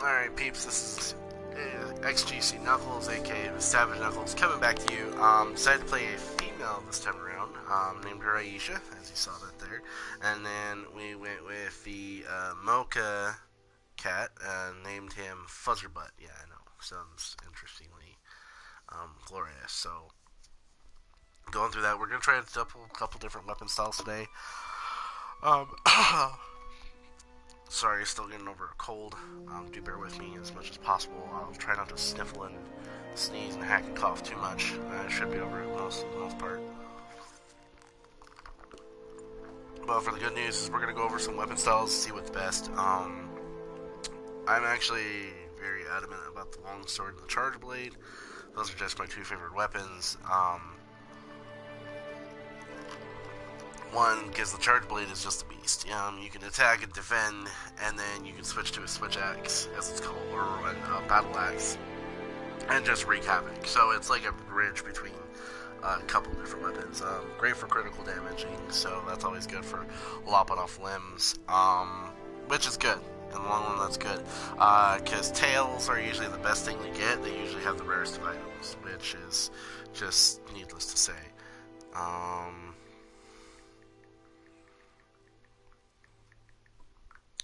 Alright, peeps, this is XGC Knuckles, aka Savage Knuckles, coming back to you. Decided to play a female this time around. Named her Aisha, as you saw that there. And then we went with the Mocha cat, named him Fuzzerbutt. Yeah, I know. Sounds interestingly glorious. So, going through that, we're going to try a couple different weapon styles today. Um, Sorry, still getting over a cold. Do bear with me as much as possible. I'll try not to sniffle and sneeze and hack and cough too much. I should be over it for the most part. But for the good news is we're going to go over some weapon styles, see what's best. I'm actually very adamant about the long sword and the charge blade. Those are just my two favorite weapons. One, because the charge blade is just a beast. You can attack and defend, and then you can switch to a switch axe, as it's called, or a battle axe, and just wreak havoc. So it's like a bridge between a couple different weapons. Great for critical damaging, so that's always good for lopping off limbs, which is good. In the long run, that's good. Because tails are usually the best thing to get. They usually have the rarest of items, which is just needless to say.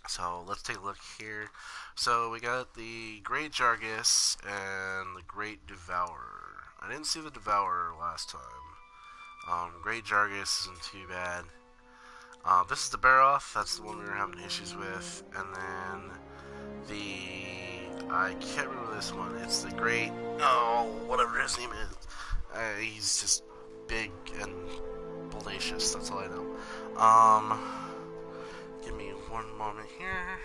So let's take a look here. So we got the Great Jargus and the Great Devourer. I didn't see the Devourer last time. Great Jargus isn't too bad. This is the Baroth. That's the one we were having issues with. And then I can't remember this one. It's the Great... Oh, whatever his name is. He's just big and bodacious. That's all I know. Give me one moment here,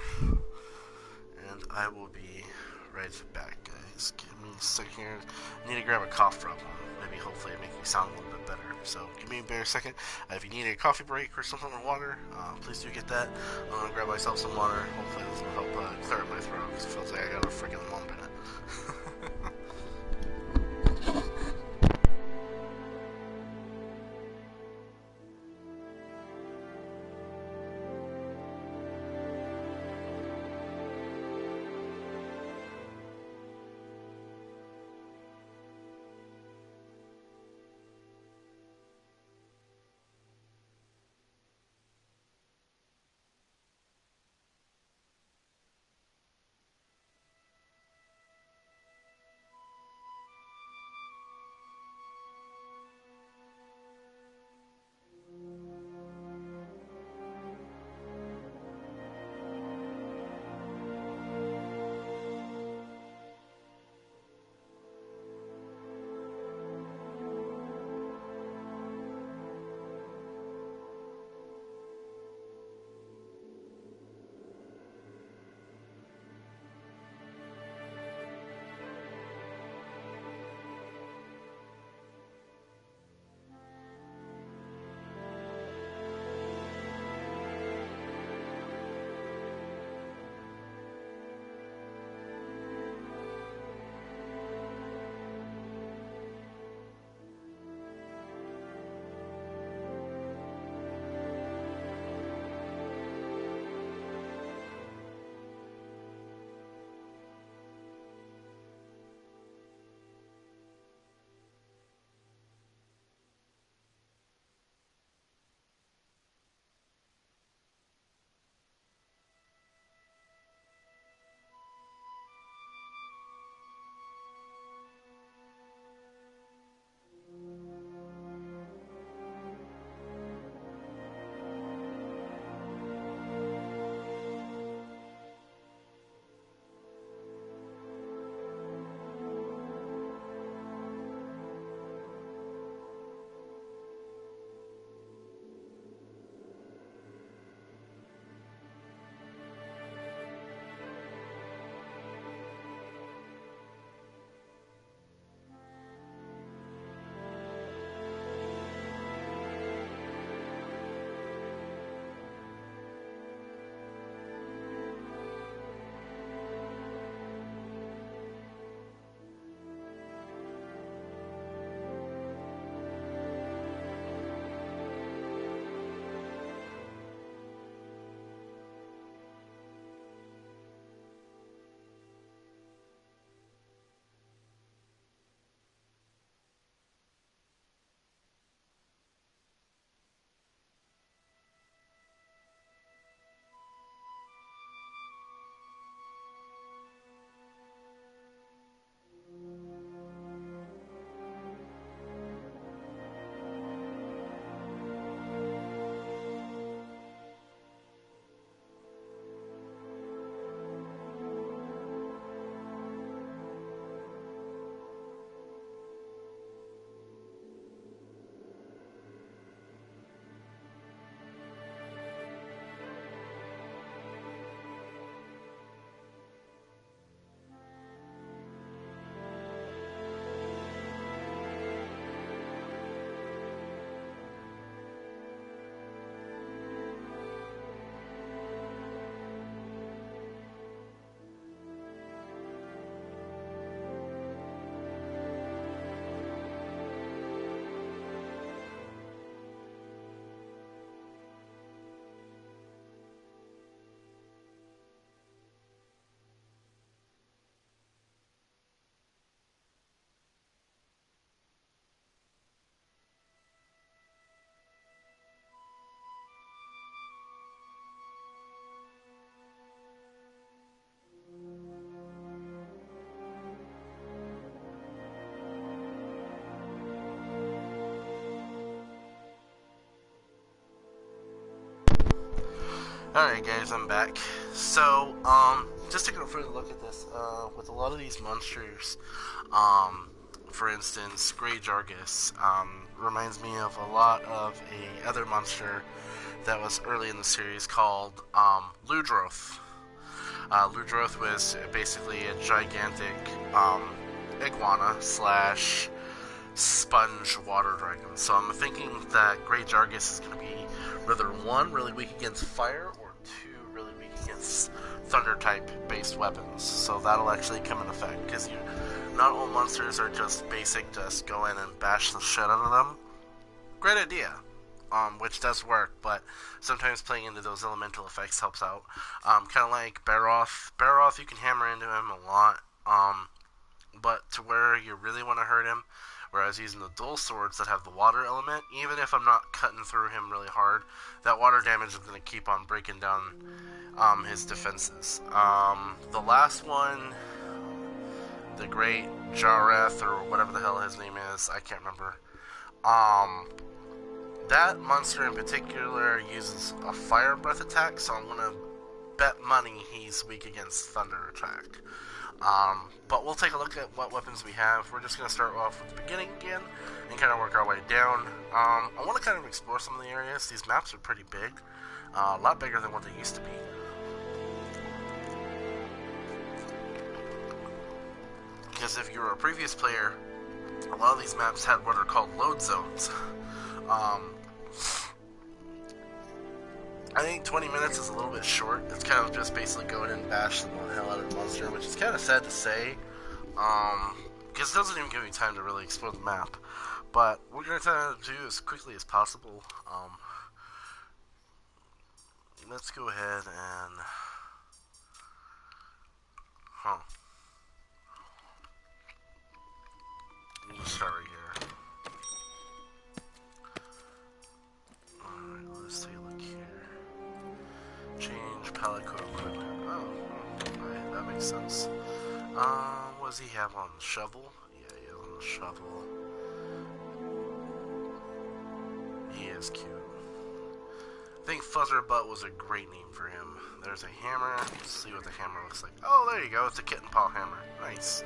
and I will be right back, guys. Give me a second here. I need to grab a cough drop. Maybe hopefully it make me sound a little bit better. So give me a bare second. If you need a coffee break or something or water, please do get that. I'm gonna grab myself some water. Hopefully this will help clear up my throat because it feels like I got a freaking lump in it. Alright guys, I'm back. So, just taking a further look at this, with a lot of these monsters, for instance, Grey Jargus, reminds me of a lot of a other monster that was early in the series called, Ludroth. Ludroth was basically a gigantic, iguana slash sponge water dragon. So I'm thinking that Grey Jargus is going to be rather one, really weak against fire, or two, really weak against thunder type based weapons. So that'll actually come in effect because not all monsters are just basic, just go in and bash the shit out of them. Great idea. Which does work, but sometimes playing into those elemental effects helps out. Kind of like Baroth. Baroth, you can hammer into him a lot, but to where you really want to hurt him, whereas using the dual swords that have the water element, even if I'm not cutting through him really hard, that water damage is going to keep on breaking down his defenses. The last one, the Great Jareth, or whatever the hell his name is, I can't remember. That monster in particular uses a fire breath attack, so I'm going to bet money he's weak against thunder attack. But we'll take a look at what weapons we have. We're just going to start off with the beginning again and kind of work our way down. I want to kind of explore some of the areas. These maps are pretty big, a lot bigger than what they used to be. Because if you're a previous player, a lot of these maps had what are called load zones. I think 20 minutes is a little bit short. It's kind of just basically going and bash the hell out of the monster, which is kind of sad to say, because it doesn't even give you time to really explore the map. But we're going to try to do as quickly as possible. Let's go ahead and... We'll start right here. Alright, let's take a look here. Change palette code equipment. Oh, right, that makes sense. What does he have on the shovel? Yeah, he has on the shovel. He is cute. I think Fuzzerbutt was a great name for him. There's a hammer. Let's see what the hammer looks like. Oh, there you go. It's a kitten paw hammer. Nice.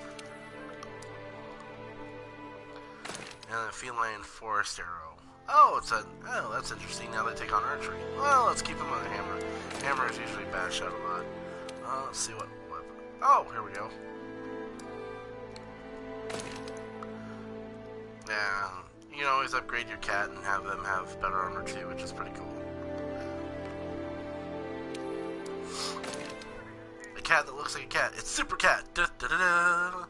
And a feline forest arrow. Oh, that's interesting. Now they take on archery. Well, let's keep him with a hammer. Hammers usually bash out a lot. Let's see what weapon. Oh, here we go. Yeah, you can always upgrade your cat and have them have better armor too, which is pretty cool. A cat that looks like a cat. It's Super Cat. Da, da, da, da.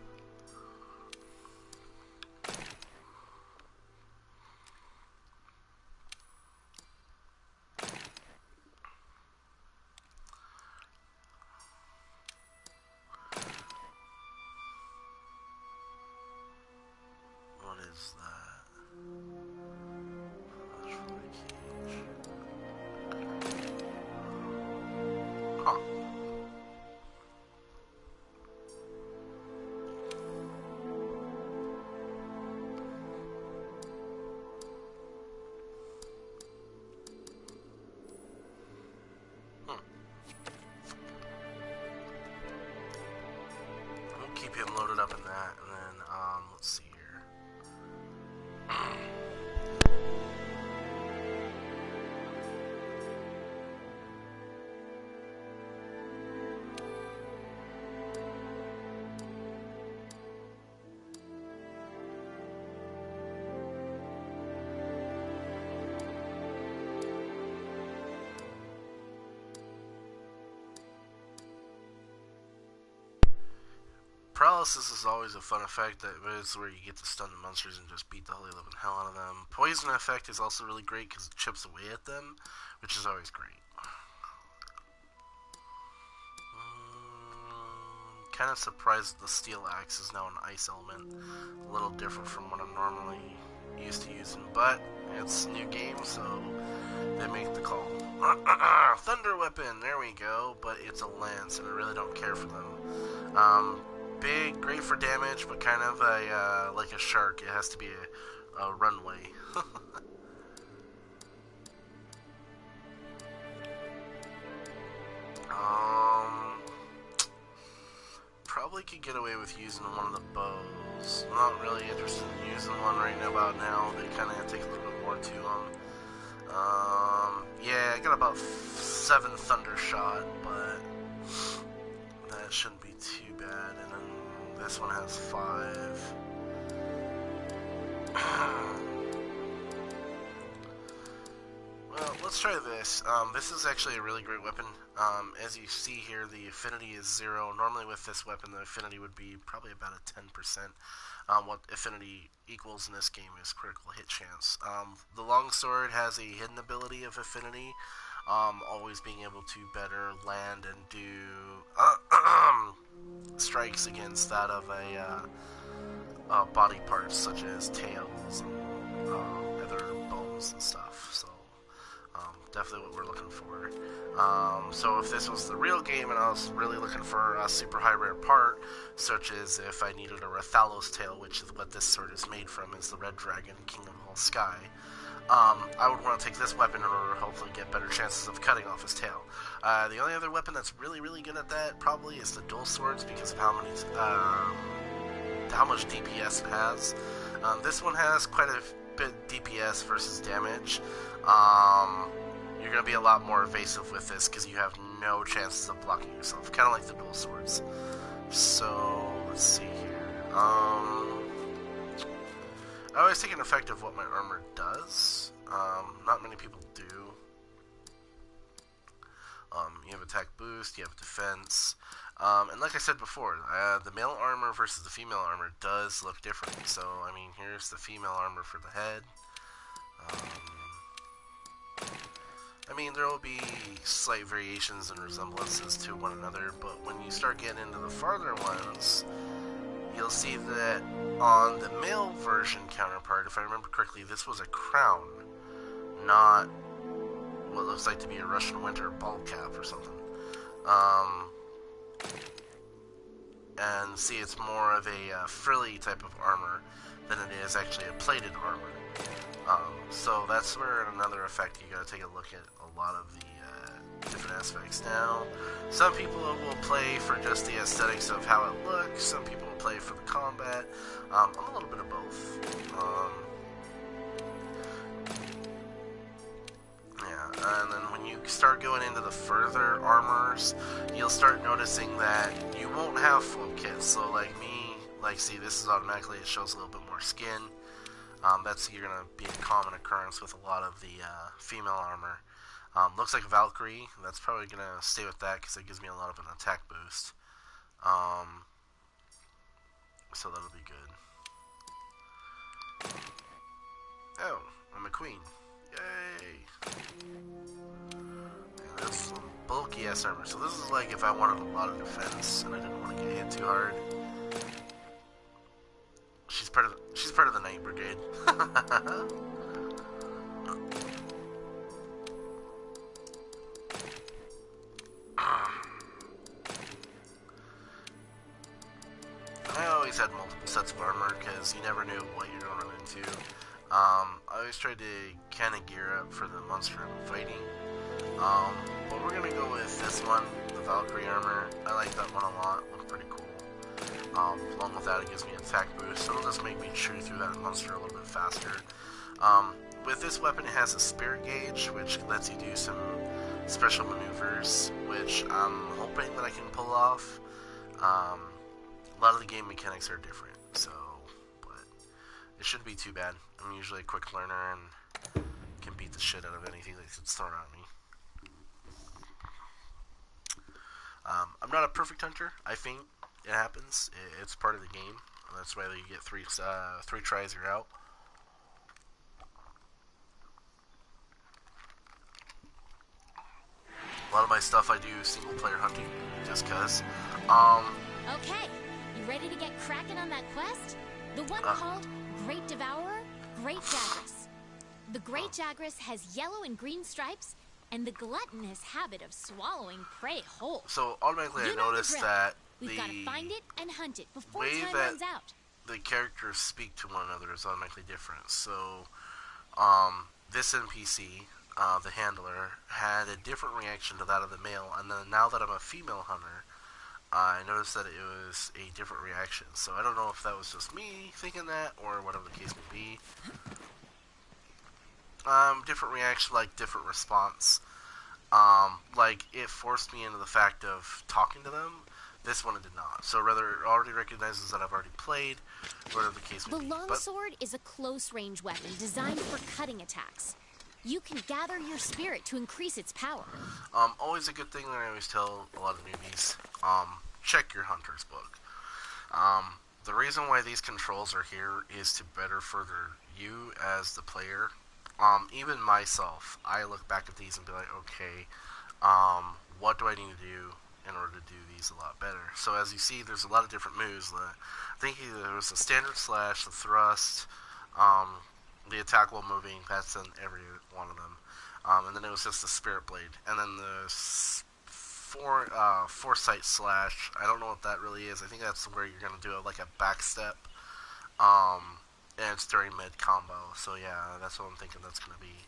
What is that? That's from the cage. Huh. We'll keep him loaded up in that, and then, let's see here. Paralysis is always a fun effect that is where you get to stun the monsters and just beat the holy living hell out of them. Poison effect is also really great because it chips away at them, which is always great. Kind of surprised the steel axe is now an ice element. A little different from what I'm normally used to using, but it's a new game, so they make the call. Thunder weapon, there we go, but it's a lance, and I really don't care for them. Big, great for damage, but kind of a like a shark. It has to be a runway. Um, probably could get away with using one of the bows. I'm not really interested in using one right about now. They kind of take a little bit more to them. Yeah, I got about 7 thunder shot, but that shouldn't be too bad. And then this one has 5. Well, let's try this. This is actually a really great weapon. As you see here, the affinity is 0. Normally with this weapon, the affinity would be probably about a 10%. What affinity equals in this game is critical hit chance. The longsword has a hidden ability of affinity, always being able to better land and do strikes against that of a body parts such as tails and other bones and stuff. So definitely what we're looking for. So if this was the real game and I was really looking for a super high rare part, such as if I needed a Rathalos tail, which is what this sword is made from, is the Red Dragon, King of All Sky, I would want to take this weapon in order to hopefully get better chances of cutting off his tail. The only other weapon that's really, really good at that probably is the dual swords, because of how much DPS it has. This one has quite a bit DPS versus damage. You're going to be a lot more evasive with this because you have no chances of blocking yourself, kind of like the dual swords. So, let's see here. I always take an effect of what my armor does. Not many people do. You have attack boost, you have defense. And like I said before, the male armor versus the female armor does look different. So, I mean, here's the female armor for the head. I mean, there will be slight variations and resemblances to one another, but when you start getting into the farther ones, you'll see that on the male version counterpart, if I remember correctly, this was a crown, not what looks like to be a Russian winter ball cap or something. And see, it's more of a frilly type of armor than it is actually a plated armor. So that's where another effect you gotta take a look at a lot of the different aspects. Now, some people will play for just the aesthetics of how it looks, some people will play for the combat. I'm a little bit of both. Yeah, and then when you start going into the further armors, you'll start noticing that you won't have full kits. So like me, like see, this is automatically, it shows a little bit more skin. That's going to be a common occurrence with a lot of the female armor. Looks like Valkyrie. That's probably going to stay with that because it gives me a lot of an attack boost. So that'll be good. Oh, I'm a queen. Yay! And that's some bulky ass armor. So this is like if I wanted a lot of defense and I didn't want to get hit too hard. She's part of the Night Brigade. I always had multiple sets of armor because you never knew what you're going to run into. I always tried to kind of gear up for the monster I'm fighting. But we're going to go with this one, the Valkyrie armor. I like that one a lot. Looks pretty cool. Along with that, it gives me an attack boost, so it'll just make me chew through that monster a little bit faster. With this weapon, it has a spirit gauge, which lets you do some special maneuvers, which I'm hoping that I can pull off. A lot of the game mechanics are different, so, but it shouldn't be too bad. I'm usually a quick learner and can beat the shit out of anything that's thrown at me. I'm not a perfect hunter. I faint. It happens. It's part of the game. That's why you get three tries, you're out. A lot of my stuff I do single player hunting, just cause. Okay, you ready to get cracking on that quest? The one called Great Devourer, Great Jagras. The Great Jagras has yellow and green stripes and the gluttonous habit of swallowing prey whole. So automatically I noticed that we've got to find it and hunt it before way time that runs out. the characters speak to one another is automatically different. So, this NPC, the handler, had a different reaction to that of the male, and then now that I'm a female hunter, I noticed that it was a different reaction. So I don't know if that was just me thinking that, or whatever the case may be. Different reaction, like different response. Like it forced me into the fact of talking to them. This one it did not. So rather, it already recognizes that I've already played, whatever the case may be. The longsword is a close-range weapon designed for cutting attacks. You can gather your spirit to increase its power. Always a good thing that I always tell a lot of newbies, check your hunter's book. The reason why these controls are here is to better further you as the player. Even myself, I look back at these and be like, okay, what do I need to do in order to do these a lot better? So as you see, there's a lot of different moves. I think there was a standard slash, the thrust, the attack while moving, that's in every one of them. And then it was just the Spirit Blade. And then the Foresight Slash, I don't know what that really is. I think that's where you're going to do like a back step. And it's during mid combo. So yeah, that's what I'm thinking that's going to be.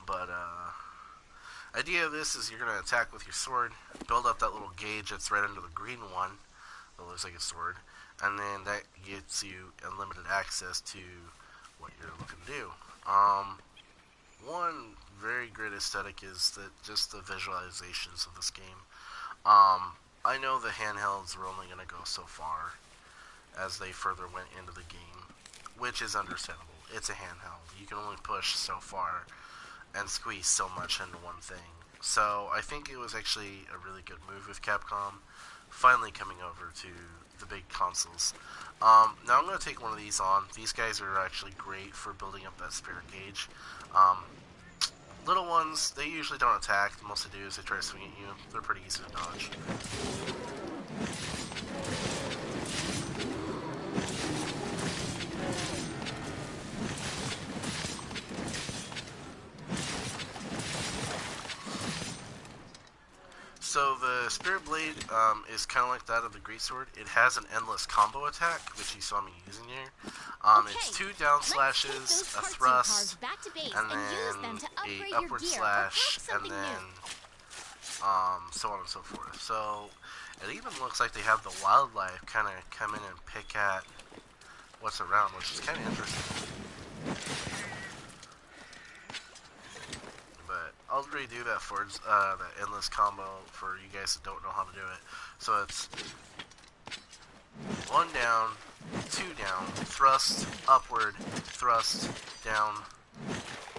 But, idea of this is you're going to attack with your sword, build up that little gauge that's right under the green one that looks like a sword, and then that gets you unlimited access to what you're looking to do. One very great aesthetic is that just the visualizations of this game. I know the handhelds were only going to go so far as they further went into the game, which is understandable. It's a handheld. You can only push so far and squeeze so much into one thing. So I think it was actually a really good move with Capcom finally coming over to the big consoles. Now I'm going to take one of these on. These guys are actually great for building up that spirit gauge. Little ones, they usually don't attack. Most they do is they try to swing at you. They're pretty easy to dodge. So the Spirit Blade is kind of like that of the Greatsword. It has an endless combo attack, which you saw me using here. It's 2 down slashes, a thrust, and then a upward slash, and then so on and so forth. So it even looks like they have the wildlife kind of come in and pick at what's around, which is kind of interesting. I'll redo that for that endless combo for you guys that don't know how to do it. So it's 1 down, 2 down, thrust, upward, thrust, down.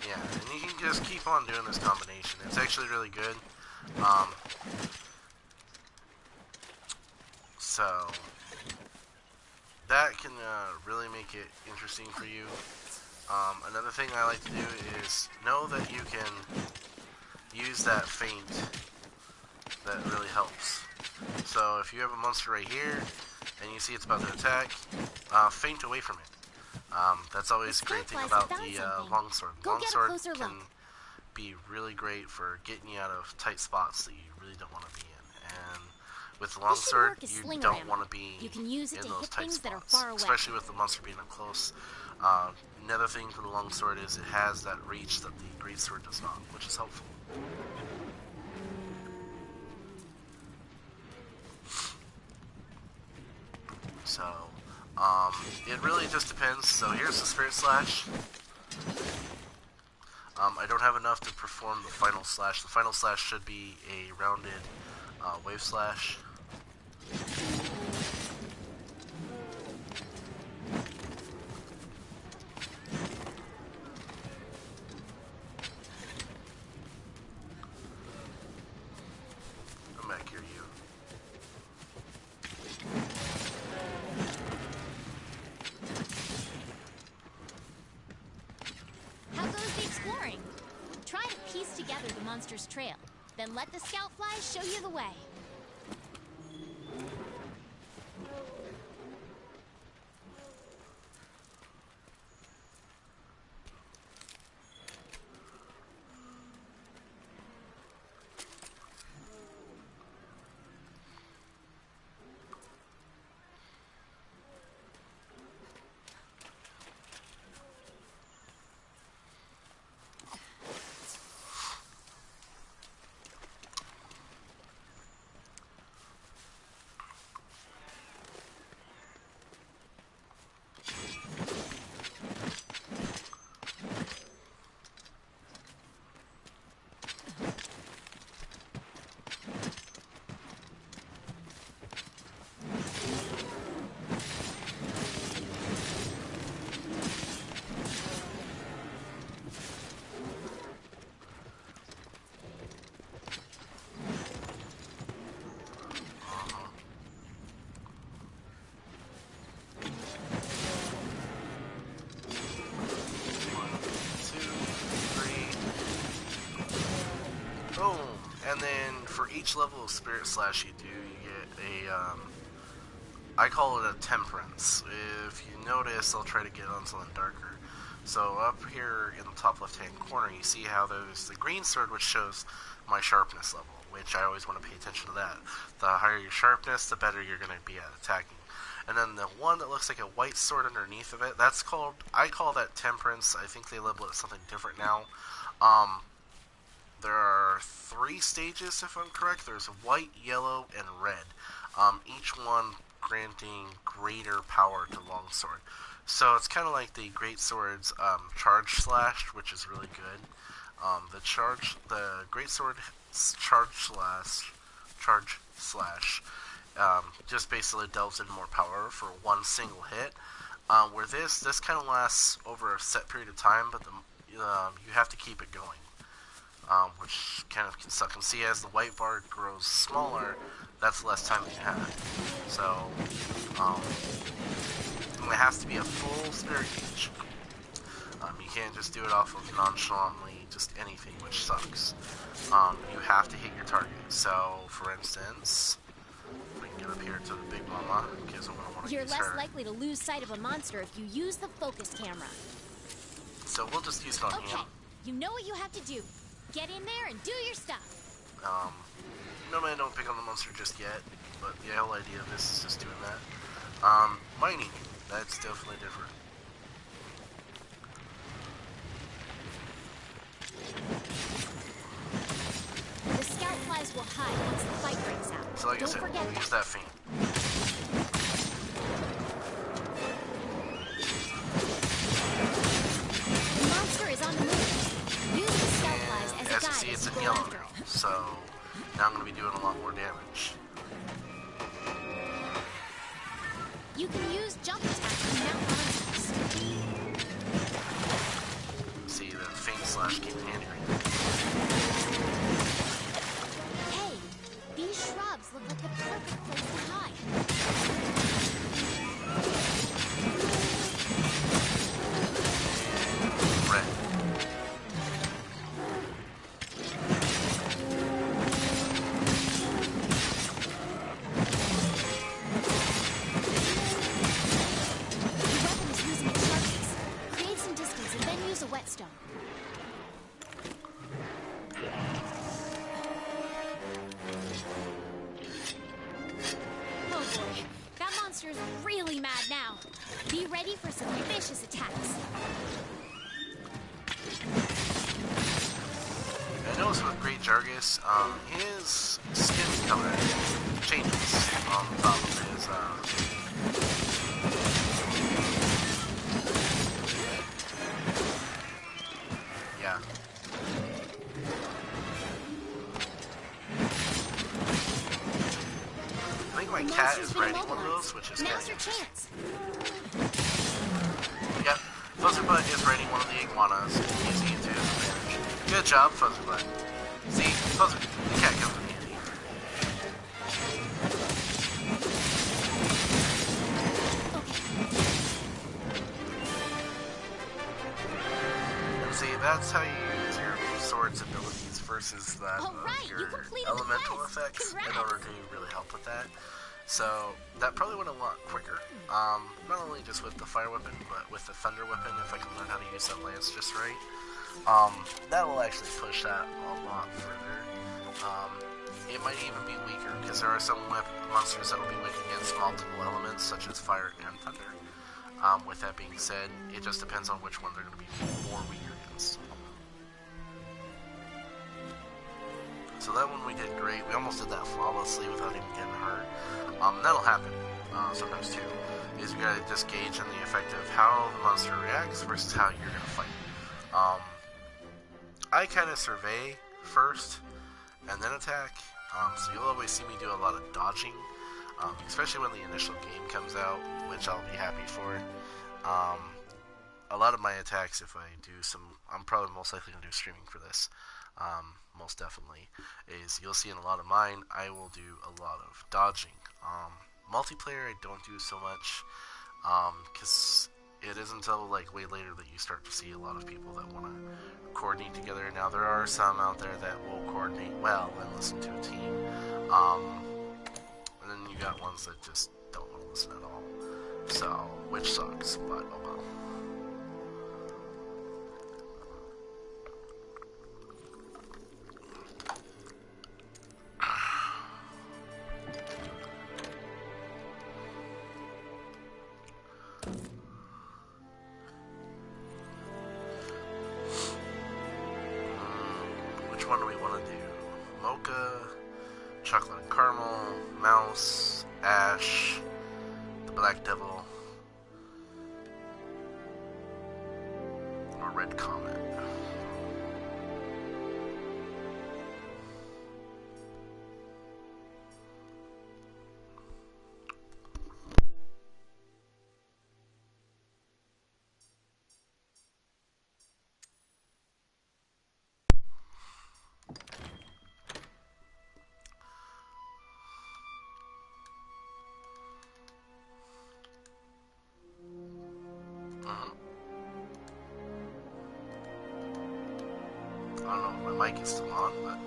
Yeah, and you can just keep on doing this combination. It's actually really good. So that can really make it interesting for you. Another thing I like to do is know that you can use that feint. That really helps. So if you have a monster right here and you see it's about to attack, feint away from it. That's always a great thing about the longsword. Longsword can be really great for getting you out of tight spots that you really don't want to be in. And with the longsword, you don't want to be in those tight spots, especially with the monster being up close. Another thing for the longsword is it has that reach that the greatsword does not, which is helpful. So, it really just depends. So here's the Spirit Slash. I don't have enough to perform the Final Slash. The Final Slash should be a rounded Wave Slash. Come back here, you. How goes the exploring? Try to piece together the monster's trail, then let the scout flies show you the way. Boom! And then for each level of Spirit Slash you do, you get a, I call it a Temperance. If you notice, I'll try to get on something darker. So up here in the top left-hand corner, you see how there's the green sword, which shows my sharpness level, which I always want to pay attention to that. The higher your sharpness, the better you're going to be at attacking. And then the one that looks like a white sword underneath of it, that's called, I call that Temperance. I think they label it something different now. There are 3 stages, if I'm correct. There's white, yellow, and red. Each one granting greater power to longsword. So it's kind of like the great sword's charge slash, which is really good. The great sword charge slash, just basically delves into more power for one single hit. Where this kind of lasts over a set period of time, but you have to keep it going. Which kind of can suck. And see, as the white bar grows smaller, that's the less time that you have. So, it has to be a full spirit gauge. You can't just do it off of nonchalantly, just anything, which sucks. You have to hit your target. So, for instance, we can get up here to the big mama, because I'm going to want to use her. You're less likely to lose sight of a monster if you use the focus camera. So we'll just use it on him. Okay, you know what you have to do. Get in there and do your stuff. Normally I don't pick on the monster just yet, but the whole idea of this is just doing that. Mining, that's definitely different. The scout flies will hide once the fight breaks out. So like Don't I said, forget we'll use that. that feint. The monster is on the move. Use the scout flies as a As you guide see, it's as in you go yellow after now, it. so now I'm going to be doing a lot more damage. You can use jump attacks to mount monsters. See, the feint slash came in handy right there. Hey, these shrubs look like the perfect place to hide. Red. Your weapon is losing its sharpness. Create some distance and then use a whetstone. Oh boy, that monster is really mad now. Be ready for some vicious attacks. I noticed with Great Jargus, his skin color changes on top of his, yeah. I think my The cat monster's is been riding one of immobilized. those, which is kind Now's of your interesting. chance. Yep, Fuzzerbutt is riding one of the iguanas and using it to his advantage. Good job, Fuzzerbutt. See, Fuzzer, the cat comes in handy. And see, that's how you use your sword's abilities versus that All right, of you your completed the elemental quest. effects in Congrats. order to really help with that. So that probably went a lot quicker. Not only just with the fire weapon, but with the thunder weapon, if I can learn how to use that lance just right. That will actually push that a lot further. It might even be weaker, because there are some monsters that will be weak against multiple elements, such as fire and thunder. With that being said, it just depends on which one they're going to be more weak against. So that one we did great. We almost did that flawlessly without even getting hurt. That'll happen sometimes too. Is you gotta just gauge on the effect of how the monster reacts versus how you're gonna fight. I kind of survey first and then attack. So you'll always see me do a lot of dodging, especially when the initial game comes out, which I'll be happy for. A lot of my attacks, if I do some, I'm probably most likely gonna do streaming for this. Most definitely, is you'll see in a lot of mine, I will do a lot of dodging. Multiplayer, I don't do so much, because it isn't until like way later that you start to see a lot of people that want to coordinate together. Now there are some out there that will coordinate well and listen to a team, and then you got ones that just don't want to listen at all. So, which sucks, but oh well. Which one do we want to do? Mocha, chocolate and caramel, mouse, ash, the black devil, or red comet? I don't know if my mic is still on, but...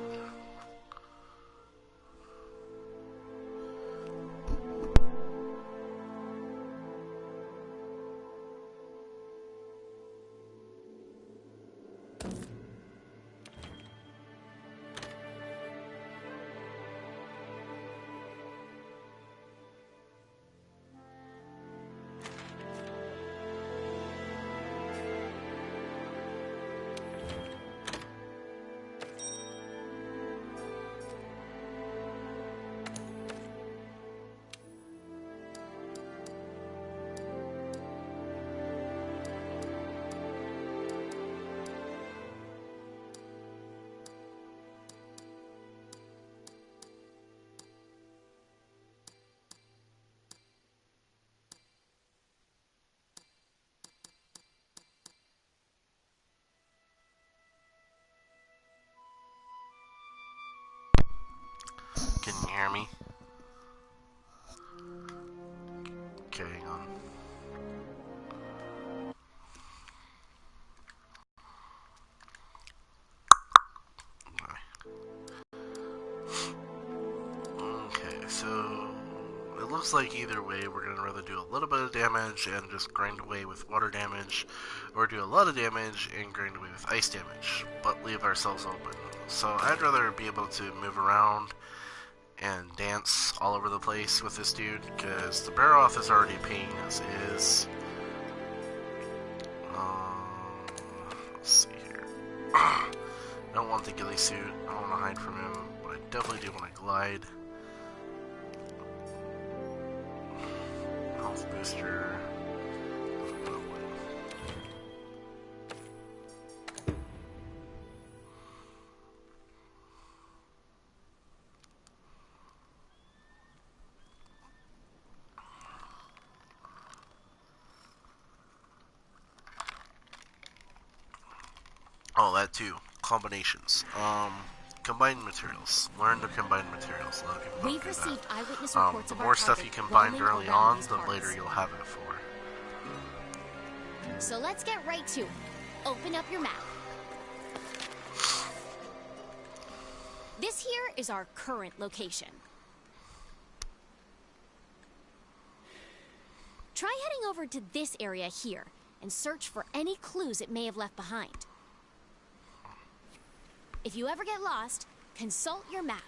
Can you hear me? Okay, hang on. Okay, so it looks like either way we're gonna rather do a little bit of damage and just grind away with water damage, or do a lot of damage and grind away with ice damage, but leave ourselves open. So I'd rather be able to move around and dance all over the place with this dude, because the Barroth is already a pain as is. Let's see here. I don't want the ghillie suit. I don't want to hide from him, but I definitely do want to glide. Health booster. Oh, that too. Combinations. Combined materials. Learn to combine materials. A lot of people don't We've do received that. eyewitness reports The of more our stuff you target combine roaming early around on, these the parts. later you'll have it for. So let's get right to it. Open up your map. This here is our current location. Try heading over to this area here and search for any clues it may have left behind. If you ever get lost, consult your map.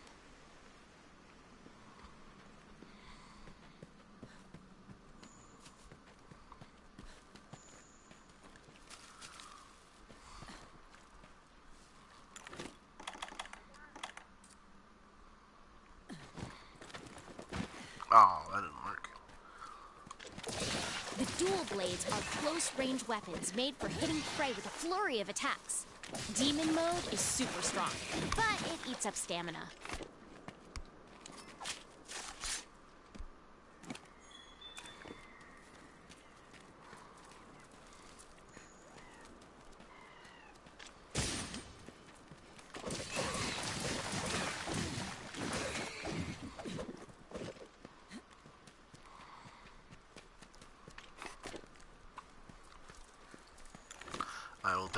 Oh, that didn't work. The dual blades are close-range weapons made for hitting prey with a flurry of attacks. Demon mode is super strong, but it eats up stamina.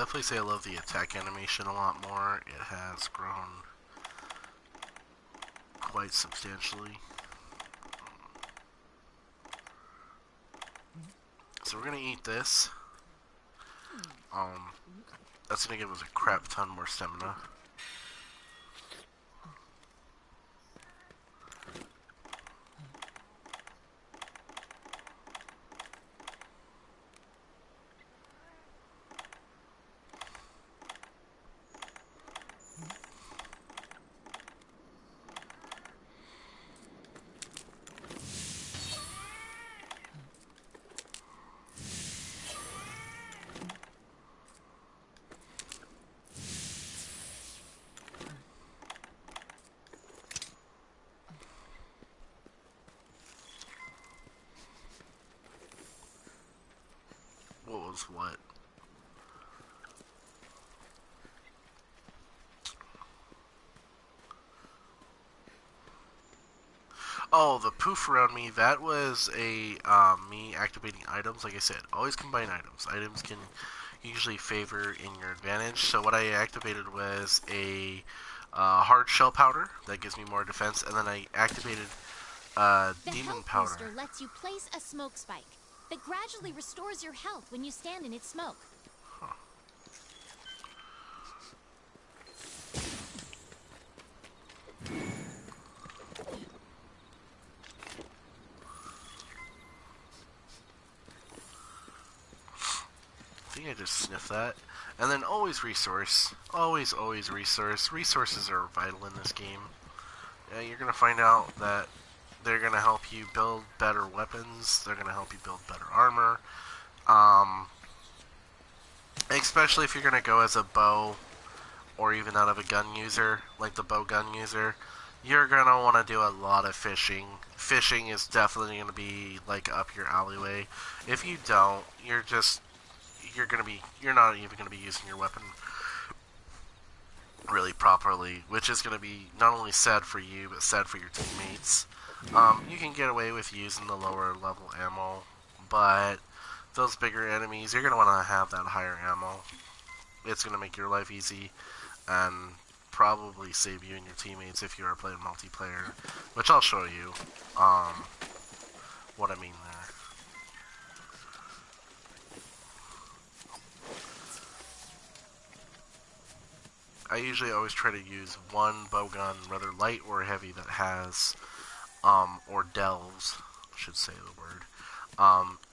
definitely say I love the attack animation a lot more. It has grown quite substantially. So we're gonna eat this. That's gonna give us a crap ton more stamina. What was what? Oh, the poof around me, that was a me activating items. Like I said, always combine items. Items can usually favor in your advantage. So what I activated was a hard shell powder that gives me more defense, and then I activated demon health powder. booster lets you place a smoke spike that gradually restores your health when you stand in its smoke. Huh. I think I just sniffed that. And then always resource. Always resource. Resources are vital in this game. You're going to find out that they're going to help you build better weapons. They're going to help you build better armor. Especially if you're going to go as a bow or even out of a gun user, like the bow gun user. You're going to want to do a lot of fishing. Fishing is definitely going to be like up your alleyway. If you don't, you're not even going to be using your weapon really properly, which is going to be not only sad for you, but sad for your teammates. You can get away with using the lower level ammo, but those bigger enemies, you're going to want to have that higher ammo. It's going to make your life easy, and probably save you and your teammates if you are playing multiplayer, which I'll show you what I mean there. I usually always try to use one bowgun, whether light or heavy, that has, or delves, I should say the word,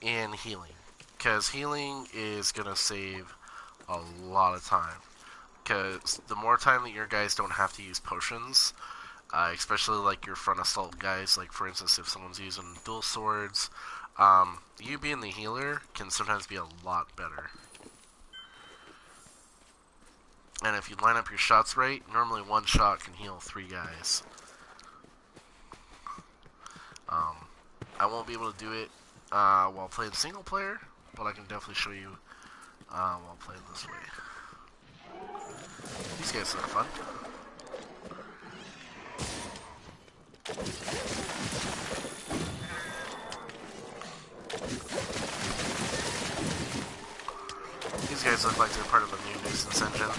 in healing. Because healing is going to save a lot of time. Because the more time that your guys don't have to use potions, especially like your front assault guys, like for instance if someone's using dual swords, you being the healer can sometimes be a lot better. And if you line up your shots right, normally one shot can heal 3 guys. I won't be able to do it while playing single player, but I can definitely show you while playing this way. These guys are fun. These guys look like they're part of the new nuisance engine.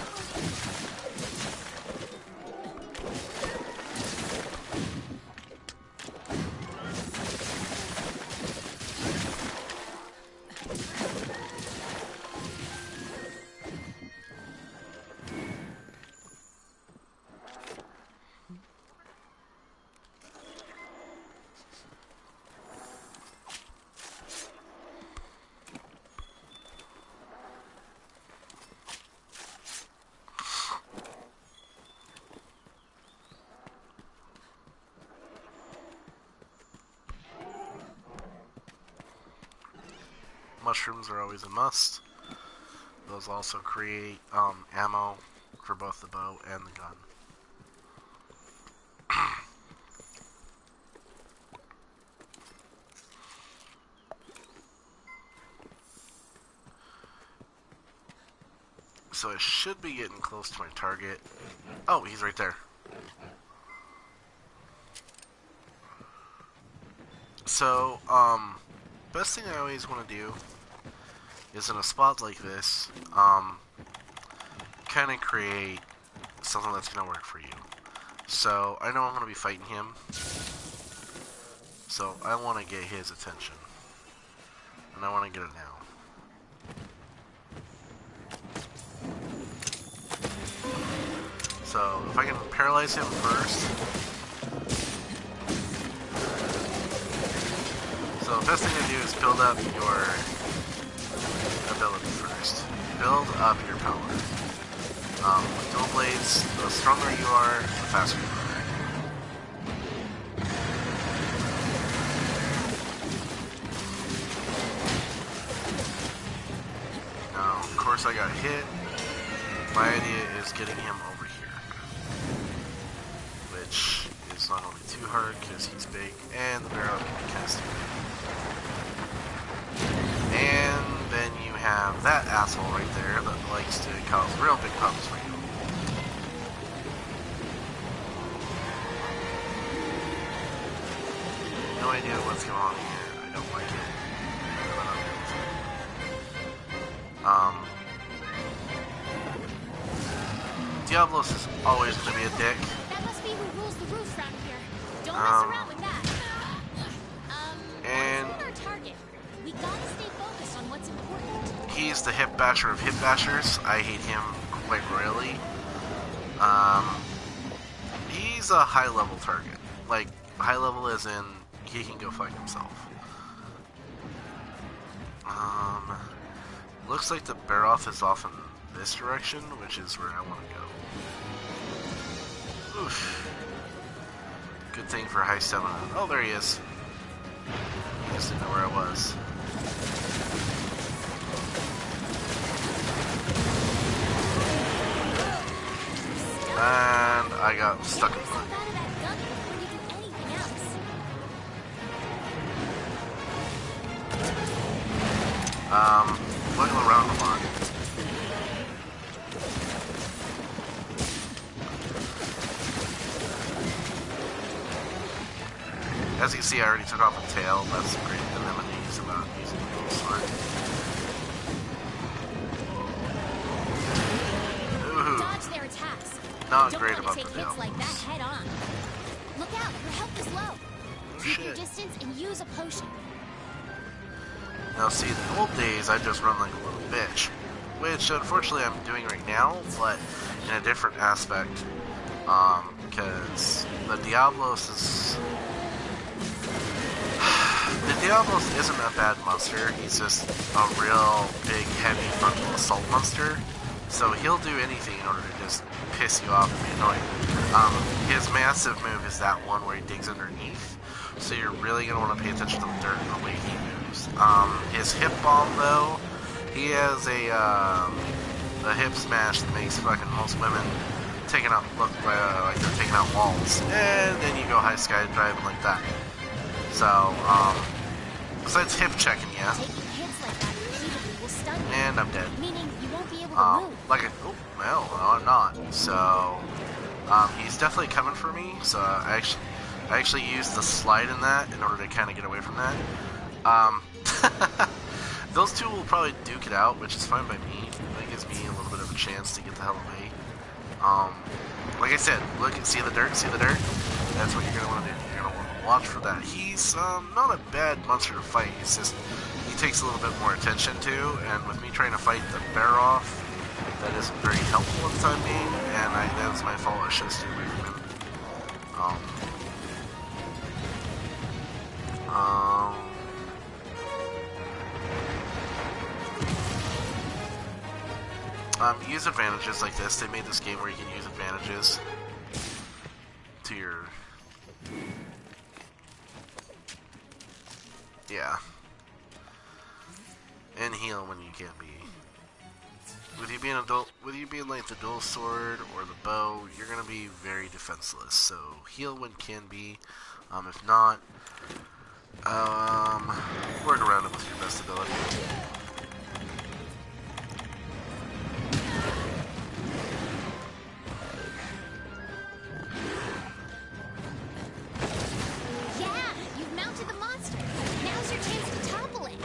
Mushrooms are always a must. Those also create ammo for both the bow and the gun. So I should be getting close to my target. Oh, he's right there. So, best thing I always want to do is in a spot like this, kind of create something that's going to work for you. So, I know I'm going to be fighting him. So, I want to get his attention. And I want to get it now. So, if I can paralyze him first. So, the best thing to do is build up your ability first. Build up your power. With dual blades, the stronger you are, the faster you are. Now, of course I got hit. My idea is getting him over here. Which is not only too hard because he's big, and the barrel can be kind of stupid. And then you have that asshole right there that likes to cause real big problems for you. No idea what's going on here. I don't like it. Diablos is always going to be a dick. That must be who rules the roof around here. Don't mess around with that. And our target. We gotta stay focused on what's important. He's the hip basher of hip bashers. I hate him quite royally. He's a high level target. Like, high level as in he can go fight himself. Looks like the Baroth is off in this direction, which is where I want to go. Oof. Good thing for high stamina. Oh, there he is. I just didn't know where I was. And I got stuck in front. Wiggle around a lot. As you can see, I already took off a tail. That's great amenities about using the dual sword. Ooh. Dodge their attacks. Not Don't great want about to take the hits tails. like that head on. Look out, your health is low. Keep your Shit. distance and use a potion. Now see, in the old days, I'd just run like a little bitch. Which, unfortunately, I'm doing right now, but in a different aspect. Because the Diablos is... The Diablos isn't a bad monster, he's just a real big, heavy frontal assault monster. So he'll do anything in order to just piss you off and be annoying. His massive move is that one where he digs underneath. So you're really going to want to pay attention to the dirt and the way he moves. His hip bomb, though, he has a hip smash that makes fucking most women taking out, look like they're taking out walls. And then you go high sky driving like that. So, besides hip checking you, Taking hits like that repeatedly will stun you, and I'm dead. meaning you won't be able to move. Well, no, I'm not. So, he's definitely coming for me. So I actually used the slide in that in order to kind of get away from that. Those two will probably duke it out, which is fine by me. That gives me a little bit of a chance to get the hell away. Like I said, look and see the dirt. That's what you're gonna want to do. You're gonna want to watch for that. He's not a bad monster to fight. It's just he takes a little bit more attention to, and with me trying to fight the Baroth, that isn't very helpful at the time being, and that's my fault. I should have stayed away from him. Use advantages like this. They made this game where you can use advantages to your... Yeah. And heal when you can be. With you being like the dual sword or the bow, you're gonna be very defenseless. So heal when can be. If not, work around it with your best ability. Yeah, you've mounted the monster. Now's your chance to topple it.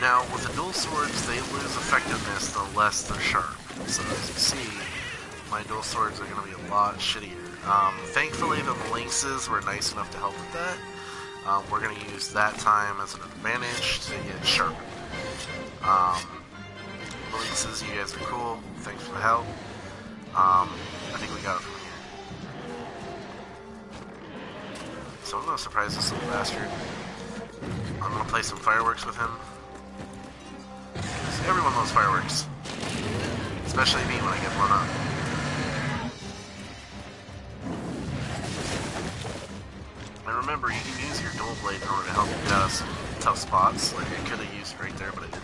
Now, with the dual swords, they lose effectiveness the less they're sharp. So as you see, my dual swords are going to be a lot shittier. Thankfully, the lynxes were nice enough to help with that. We're going to use that time as an advantage to get sharp. The lynxes, you guys are cool. Thanks for the help. I think we got it from here. So I'm going to surprise this little bastard. I'm going to play some fireworks with him. Everyone loves fireworks. Especially me when I get blown up. And remember, you can use your dual blade in order to help you get out of some tough spots. Like, I could have used it right there, but I didn't.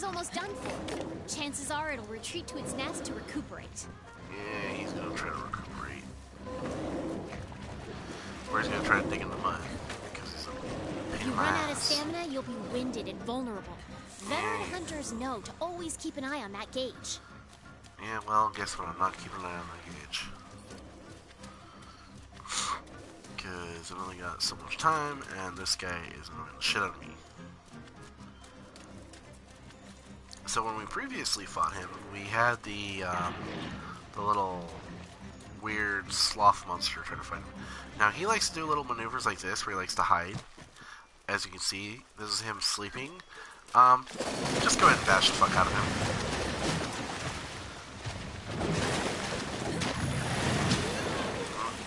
Almost done for. Chances are it'll retreat to its nest to recuperate. Yeah, he's gonna try to recuperate. Or he's gonna try to dig in the mud. Because he's a if you run out of stamina, you'll be winded and vulnerable. Veteran hunters know to always keep an eye on that gauge. Yeah, well, guess what? I'm not keeping an eye on that gauge. Because I've only got so much time, and this guy is annoying the shit out of me. So when we previously fought him, we had the little weird sloth monster trying to fight him. Now he likes to do little maneuvers like this, where he likes to hide. As you can see, this is him sleeping. Just go ahead and bash the fuck out of him.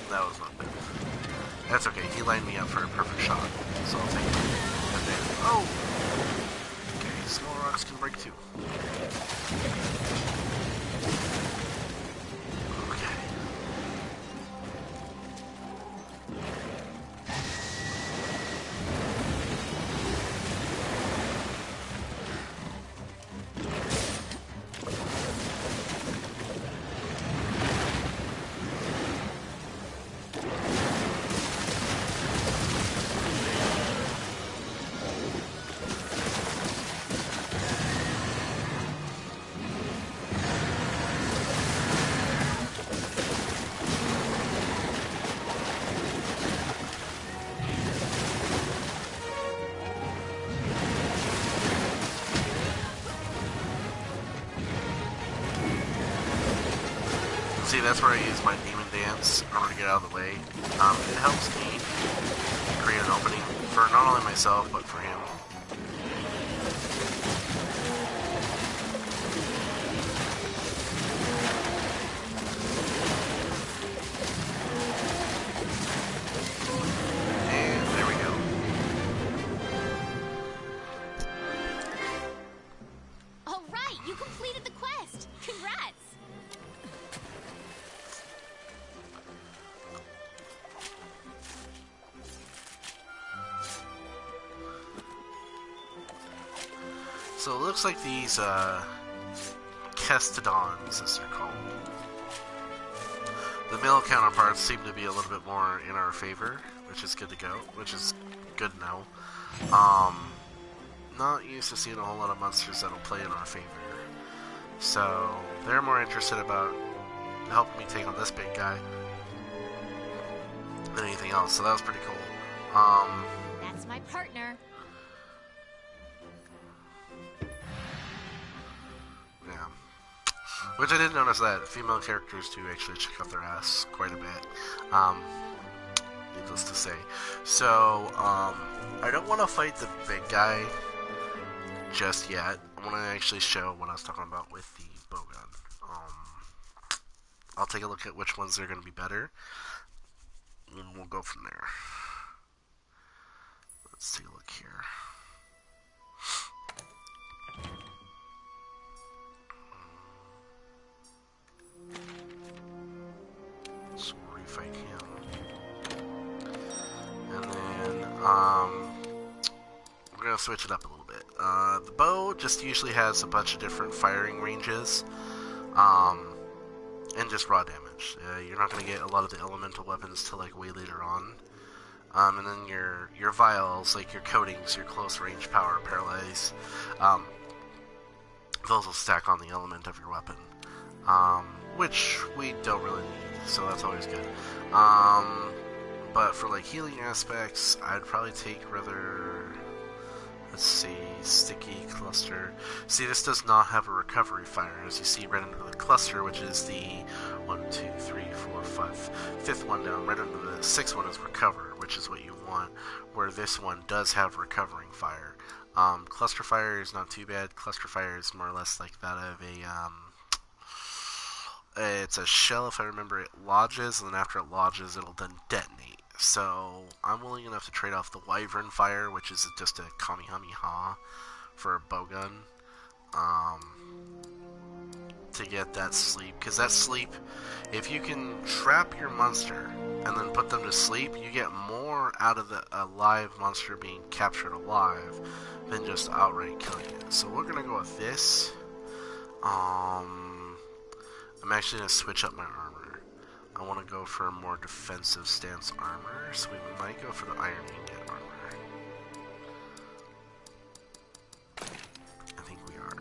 That was not good. That's okay. He lined me up for a perfect shot, so I'll take it. And then, oh. Small rocks can break too. Okay. See, that's where I use my demon dance in order to get out of the way. It helps me create an opening for not only myself, but for him. And there we go. All right, you completed the quest. Congrats. So it looks like these, Kestodons, as they're called. The male counterparts seem to be a little bit more in our favor, which is good to go, which is good to know. Not used to seeing a whole lot of monsters that'll play in our favor. So, they're more interested about helping me take on this big guy than anything else, so that was pretty cool. That's my partner. Yeah. Which I did notice that female characters do actually check out their ass quite a bit. Needless to say. So, I don't want to fight the big guy just yet. I want to actually show what I was talking about with the bowgun. I'll take a look at which ones are going to be better, and we'll go from there. Let's take a look here. So we'll refight him. And then, going to switch it up a little bit. The bow just usually has a bunch of different firing ranges, and just raw damage. You're not going to get a lot of the elemental weapons till like way later on. And then your vials, like your coatings, your close range power, paralyze, those will stack on the element of your weapon, which we don't really need, so that's always good. But for like healing aspects, I'd probably take rather, let's see, sticky cluster. See, this does not have a recovery fire, as you see right under the cluster, which is the 1, 2, 3, 4, 5, fifth one down. Right under the sixth one is recover, which is what you want, where this one does have recovering fire. Cluster fire is not too bad. Cluster fire is more or less like that of it's a shell, if I remember. It lodges, and then after it lodges, it'll then detonate. So I'm willing enough to trade off the Wyvern Fire, which is just a Kamehameha for a bowgun, to get that sleep. Because that sleep, if you can trap your monster and then put them to sleep, you get more out of the live monster being captured alive than just outright killing it. So we're gonna go with this. I'm actually gonna switch up my armor. I want to go for a more defensive stance armor, so we might go for the Iron Ingot armor. I think we are.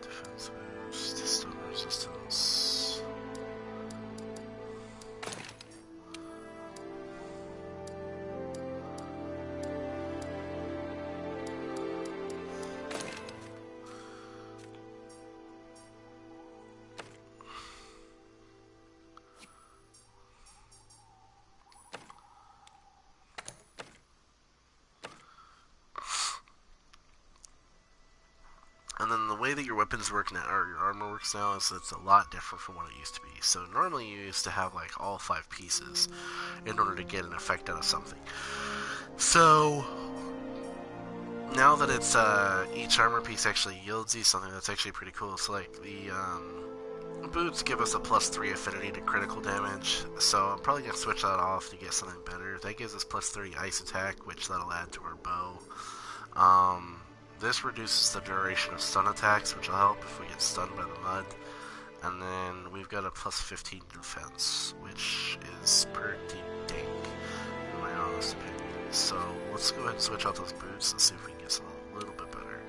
Defense boost, stun resistance. And then the way that your weapons work now, or your armor works now, is it's a lot different from what it used to be. So normally you used to have like all 5 pieces in order to get an effect out of something. So now that it's each armor piece actually yields you something that's actually pretty cool. So like the boots give us a +3 affinity to critical damage, so I'm probably gonna switch that off to get something better. That gives us +3 ice attack, which that'll add to our bow. This reduces the duration of stun attacks, which will help if we get stunned by the mud. And then we've got a +15 defense, which is pretty dank, in my honest opinion. So let's go ahead and switch out those boots and see if we can get something a little bit better.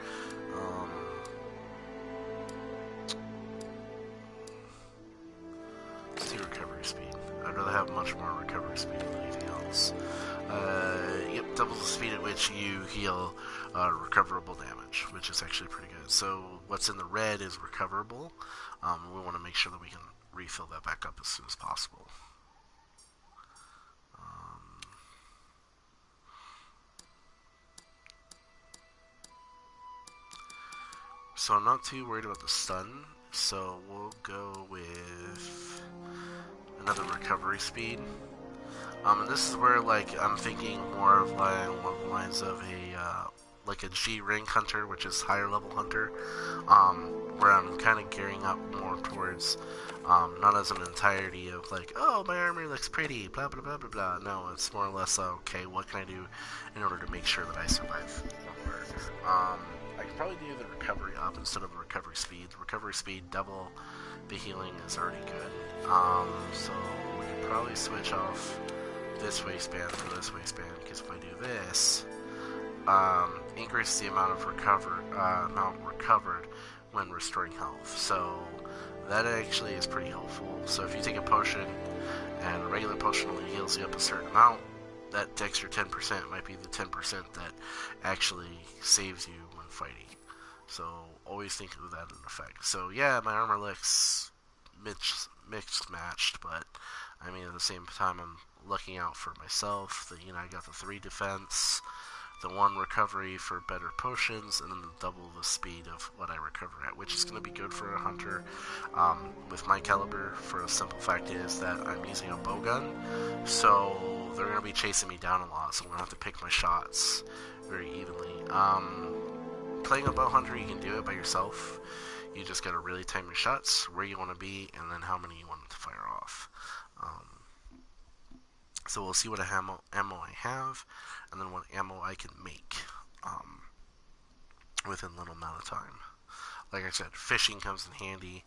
Let's do recovery speed. I'd rather have much more recovery speed than anything else. Yep, doubles the speed at which you heal recoverable damage, which is actually pretty good. So what's in the red is recoverable. We want to make sure that we can refill that back up as soon as possible. So I'm not too worried about the stun, so we'll go with another recovery speed. And this is where, like, I'm thinking more of like along the lines of like a G-Rank Hunter, which is higher level Hunter, where I'm kind of gearing up more towards, not as an entirety of like, oh, my armor looks pretty, blah, blah, blah, blah, blah. No, it's more or less, okay, what can I do in order to make sure that I survive longer? I could probably do the recovery up instead of the recovery speed. The recovery speed, double the healing is already good. So we could probably switch off this waistband for this waistband, because if I do this, increase the amount of amount recovered when restoring health. So that actually is pretty helpful. So if you take a potion and a regular potion only heals you up a certain amount, that extra 10% might be the 10% that actually saves you when fighting. So always think of that in effect. So yeah, my armor looks mixed matched, but I mean at the same time I'm looking out for myself. I got the 3 defense, the 1 recovery for better potions, and then double the speed of what I recover at, which is going to be good for a hunter with my caliber, for the simple fact is that I'm using a bowgun, so they're going to be chasing me down a lot, so I'm going to have to pick my shots very evenly. Playing a bow hunter, you can do it by yourself. You just got to really time your shots, where you want to be, and then how many you want to fire off. So we'll see what ammo I have, and then what ammo I can make within a little amount of time. Like I said, fishing comes in handy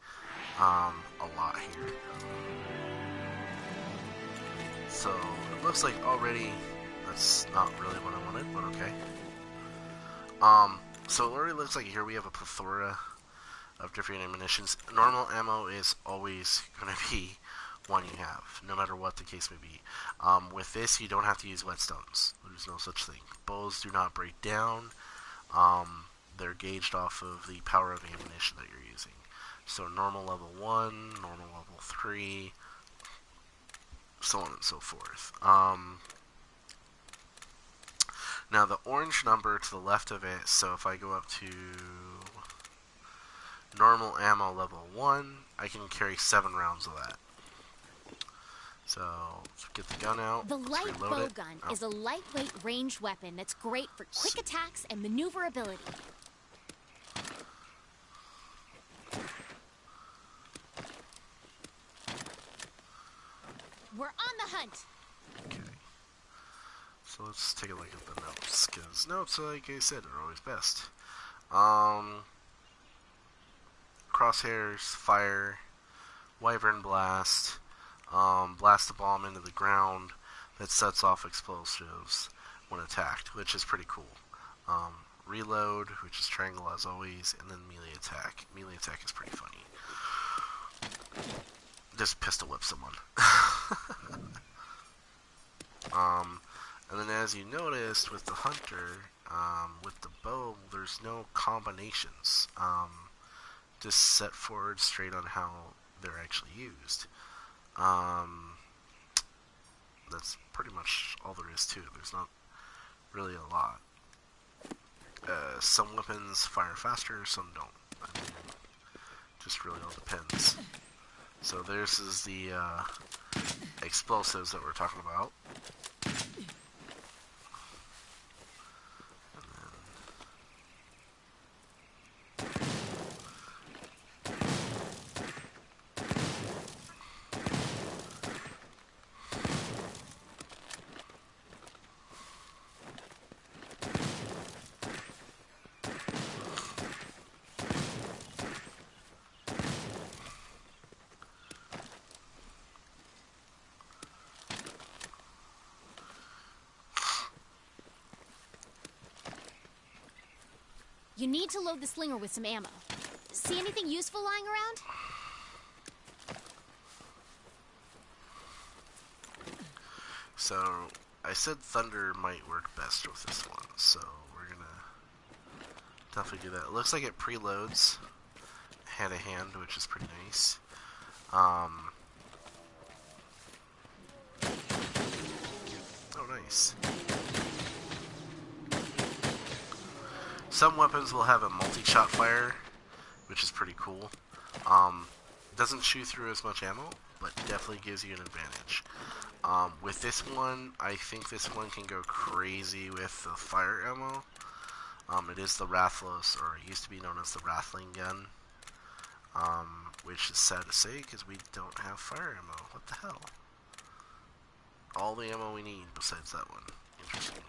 a lot here. So it looks like already that's not really what I wanted, but okay. So it already looks like here we have a plethora of different ammunitions. Normal ammo is always going to be one you have, no matter what the case may be. With this, you don't have to use whetstones. There's no such thing. Bows do not break down. They're gauged off of the power of ammunition that you're using. So normal level 1, normal level 3, so on and so forth. Now the orange number to the left of it, so if I go up to normal ammo level 1, I can carry 7 rounds of that. So, let's get the gun out. The light bow gun is a lightweight ranged weapon that's great for quick attacks and maneuverability. We're on the hunt. Okay. So let's take a look at the notes, because notes, like I said, are always best. Crosshairs, fire, wyvern blast, blast a bomb into the ground that sets off explosives when attacked, which is pretty cool. Reload, which is triangle as always, and then melee attack. Melee attack is pretty funny. Just pistol whip someone. And then as you noticed with the hunter, with the bow, there's no combinations. Just set forward straight on how they're actually used. That's pretty much all there is to it. There's not really a lot. Some weapons fire faster, some don't. I mean, just really all depends. So this is the explosives that we're talking about. You need to load the slinger with some ammo. See anything useful lying around? So, I said thunder might work best with this one, so we're gonna definitely do that. It looks like it preloads hand to hand, which is pretty nice. Oh, nice. Some weapons will have a multi-shot fire, which is pretty cool. Doesn't chew through as much ammo, but definitely gives you an advantage. With this one, I think this one can go crazy with the fire ammo. It is the Rathalos, or it used to be known as the Rathling gun, which is sad to say because we don't have fire ammo. What the hell? All the ammo we need besides that one. Interesting.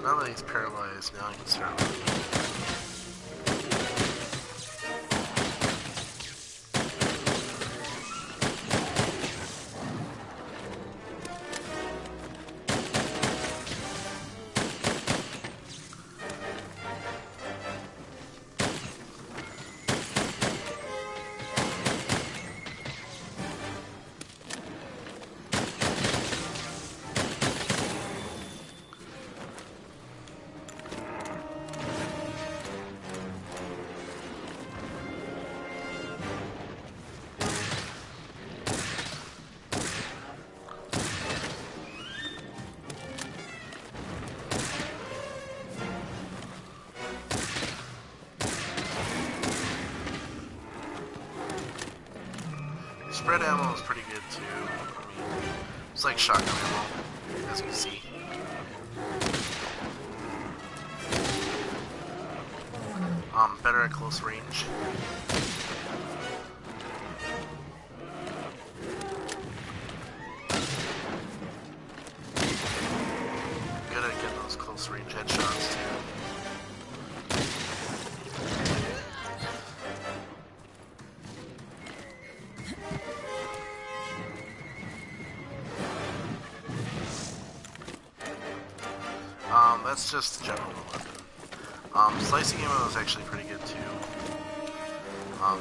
now that he's paralyzed, now I can start running. Spread ammo is pretty good too. I mean, it's like shotgun ammo, as you can see. Better at close range. Good at getting those close range headshots too. That's just the general weapon. Slicing ammo is actually pretty good too.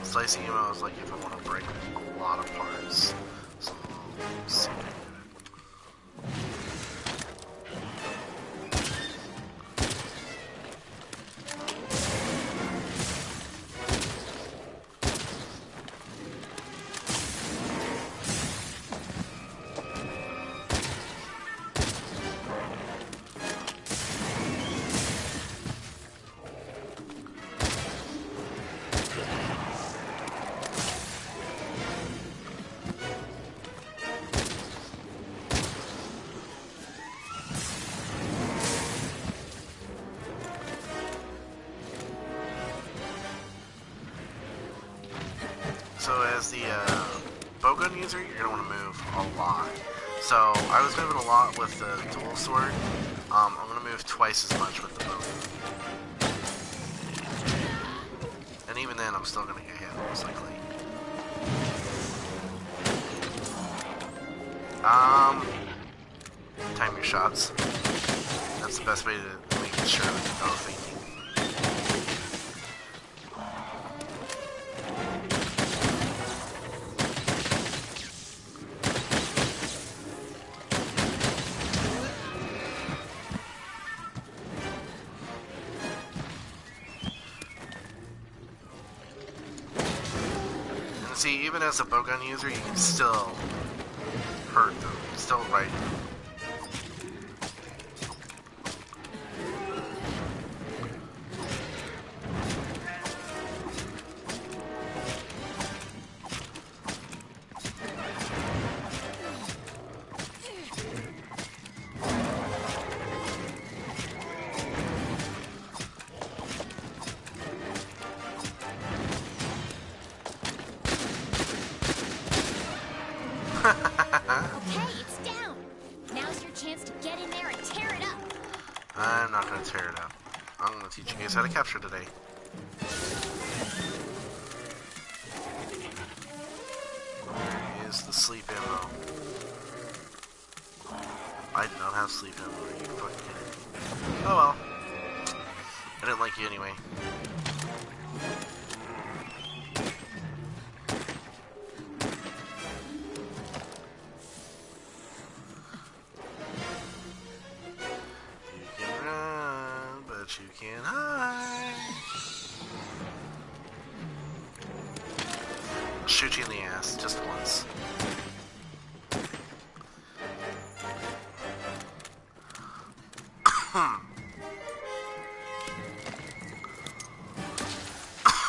Slicing ammo is like if I want to break a lot of parts. So, let's see if I can So as the bowgun user, you're going to want to move a lot. So I was moving a lot with the dual sword. I'm going to move twice as much with the bowgun. And even then, I'm still going to get hit, most likely. Time your shots. That's the best way to make sure that you're not faking. See, even as a bowgun user, you can still hurt them, still right them. Okay, it's down. Now's your chance to get in there and tear it up. I'm not going to tear it up. I'm going to teach you guys how to capture today. Here's the sleep ammo. I do not have sleep ammo. Are you fucking kidding me? Oh well. I didn't like you anyway. You can hide. I'll shoot you in the ass just once.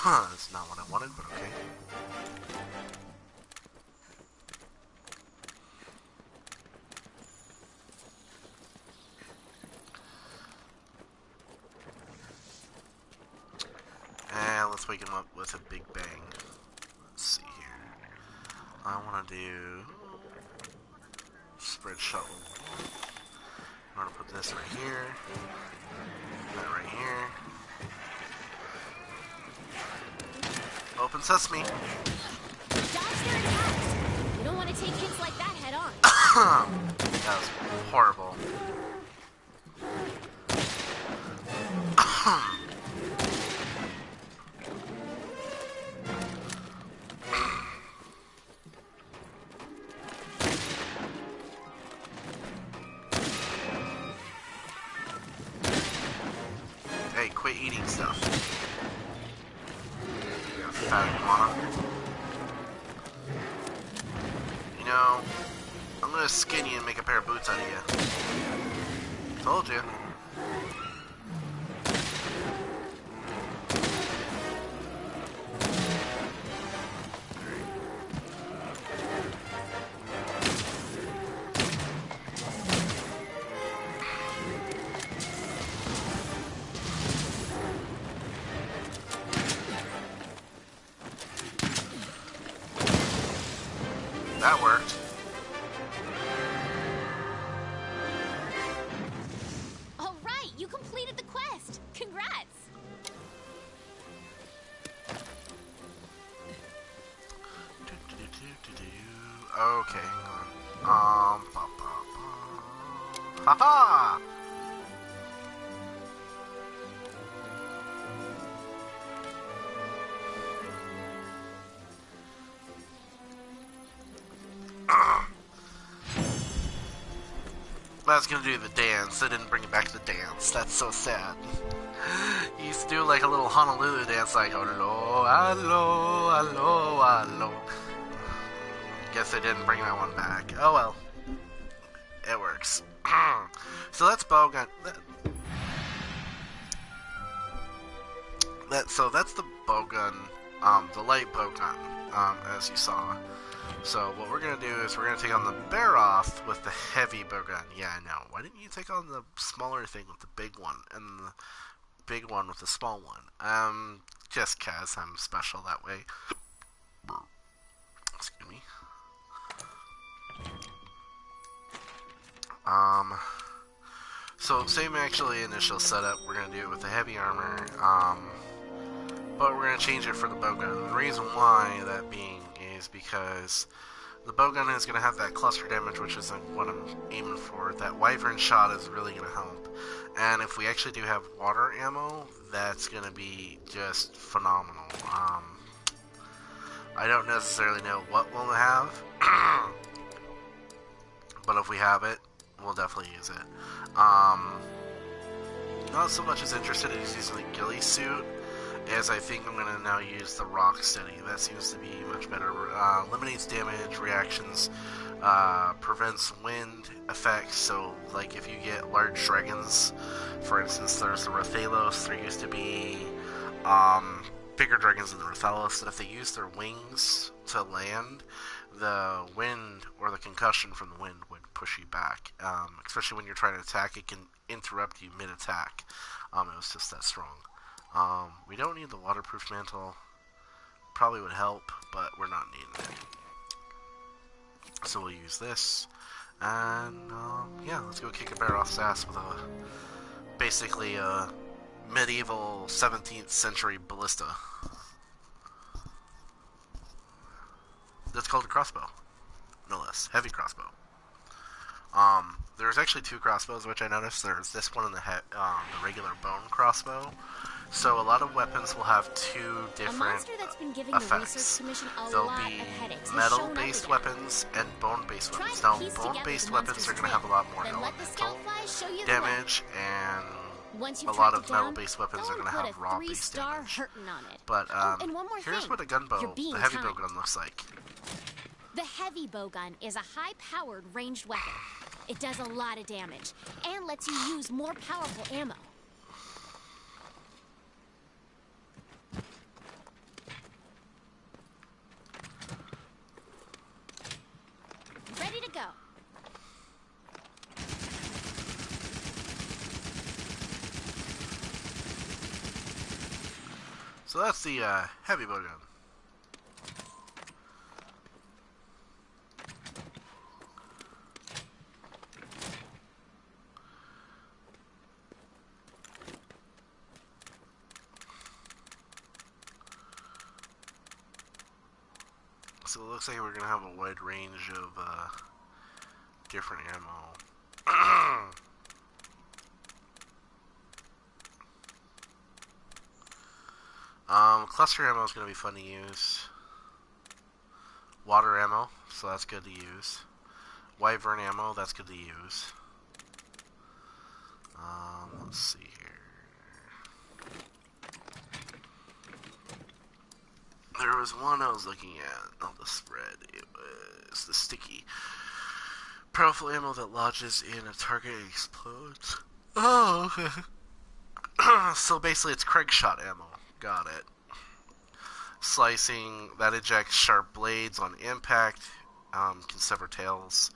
That's not what I wanted, but okay. And let's wake him up with a big bang. Let's see here. I want to do spread shuttle. I We're gonna put this right here. That right here. Open sesame. Dodge their attacks. You don't want to take hits like that head on. That was horrible. Hey, quit eating stuff. You fat iguana. You know, I'm gonna skin you and make a pair of boots out of you. Told you. That worked. All right, you completed the quest. Congrats. Okay, hang on. Haha! I was gonna do the dance. I didn't bring it back to the dance. That's so sad. He used to do like a little Honolulu dance, like hello, hello, hello, hello. Guess I didn't bring that one back. Oh well, it works. So that's bowgun. So that's the bowgun, the light bowgun, as you saw. So what we're gonna do is we're gonna take on the Barroth with the heavy bowgun. Yeah, I know. Why didn't you take on the smaller thing with the big one and the big one with the small one? Just 'cause I'm special that way. Excuse me. So same actually initial setup. We're gonna do it with the heavy armor. But we're gonna change it for the bowgun. The reason why that being is because the bowgun is gonna have that cluster damage, which is what I'm aiming for. That wyvern shot is really gonna help. And if we actually do have water ammo, that's gonna be just phenomenal. I don't necessarily know what we'll have, but if we have it, we'll definitely use it. Not so much as interested in using the ghillie suit, as I think I'm going to now use the Rocksteady. That seems to be much better. Eliminates damage, reactions, prevents wind effects. So, like if you get large dragons, for instance, there's the Rathalos. There used to be bigger dragons than the Rathalos, and if they use their wings to land, the wind or the concussion from the wind would push you back. Especially when you're trying to attack, it can interrupt you mid-attack. It was just that strong. We don't need the waterproof mantle. Probably would help, but we're not needing it. So we'll use this. And, yeah, let's go kick a Barroth's ass with basically a medieval 17th century ballista. That's called a crossbow. No less. Heavy crossbow. There's actually two crossbows, which I noticed. There's this one and the regular bone crossbow. So a lot of weapons will have two different effects. There'll be metal-based weapons and bone-based weapons. Now, bone-based weapons are going to have a lot more elemental damage, and a lot of metal-based weapons are going to have raw-based damage. But here's what a gunbow, the heavy bow gun, looks like. The heavy bowgun is a high-powered ranged weapon. It does a lot of damage and lets you use more powerful ammo. Ready to go. So that's the heavy bowgun. So it looks like we're gonna have a wide range of different ammo. Cluster ammo is gonna be fun to use. Water ammo, so that's good to use. Wyvern ammo, that's good to use. Let's see here. There was one I was looking at on the spread. It was the sticky. Powerful ammo that lodges in a target and explodes. Oh, okay. So basically it's Craig shot ammo. Got it. Slicing, that ejects sharp blades on impact, can sever tails.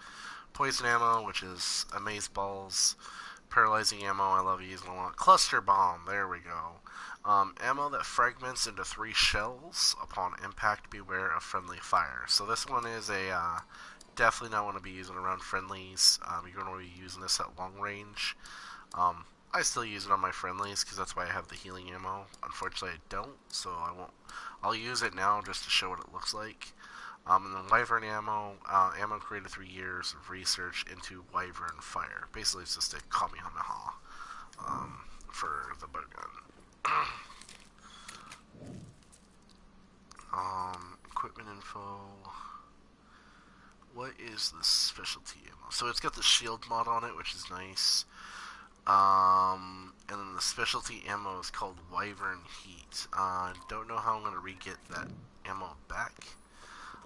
Poison ammo, which is amaze balls. Paralyzing ammo, I love using a lot. Cluster bomb, there we go. Ammo that fragments into 3 shells upon impact. Beware of friendly fire. So this one is a definitely not want to be using around friendlies. You're going to be using this at long range. I still use it on my friendlies because that's why I have the healing ammo. Unfortunately, I don't, so I won't. I'll use it now just to show what it looks like. And then Wyvern ammo, ammo created through years of research into Wyvern fire. Basically, it's just a Kamehameha for the bow gun. Equipment info. What is the specialty ammo? So it's got the shield mod on it, which is nice. And then the specialty ammo is called Wyvern Heat. Don't know how I'm going to re-get that ammo back.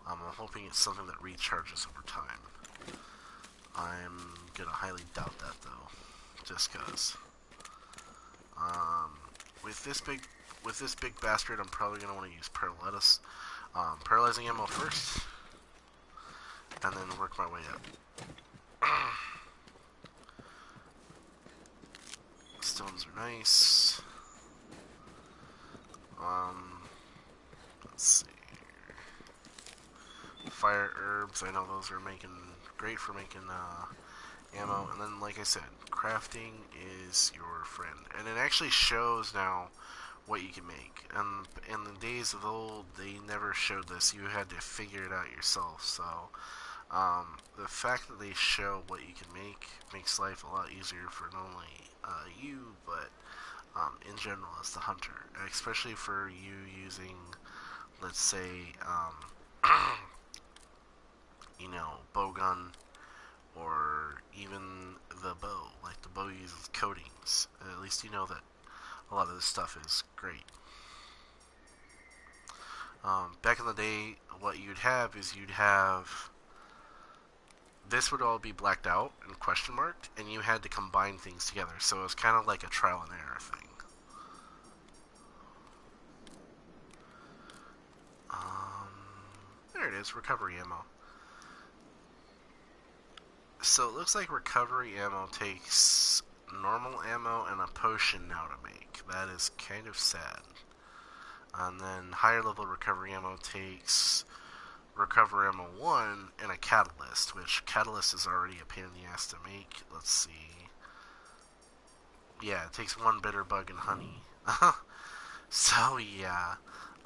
I'm hoping it's something that recharges over time. I'm going to highly doubt that, though. Just because. With this big bastard, I'm probably going to want to use paralyzing ammo first. And then work my way up. Stones are nice. Let's see. Fire herbs, I know those are great for making ammo. And then, like I said, crafting is your friend. And it actually shows now what you can make. And in the days of old, they never showed this. You had to figure it out yourself. So, the fact that they show what you can make makes life a lot easier for not only you, but in general as the hunter. Especially for you using, let's say, you know, bowgun, or even the bow. Like, the bow uses coatings. At least you know that a lot of this stuff is great. Back in the day, what you'd have is this would all be blacked out and question marked, and you had to combine things together. So it was kind of like a trial and error thing. There it is, recovery ammo. So it looks like recovery ammo takes normal ammo and a potion now to make. That is kind of sad. And then higher level recovery ammo takes recovery ammo 1 and a catalyst, which catalyst is already a pain in the ass to make. Let's see. Yeah, it takes 1 bitter bug and honey. So yeah.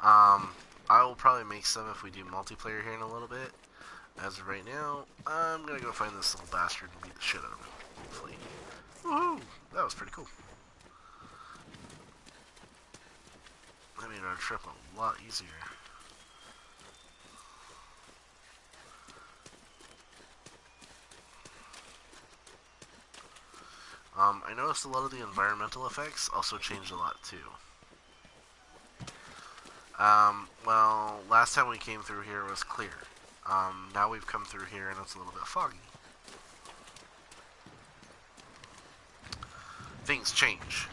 I will probably make some if we do multiplayer here in a little bit. As of right now, I'm gonna go find this little bastard and beat the shit out of him, hopefully. Woohoo! That was pretty cool. That made our trip a lot easier. I noticed a lot of the environmental effects also changed a lot too. Well, last time we came through here it was clear. Now we've come through here and it's a little bit foggy. Things change.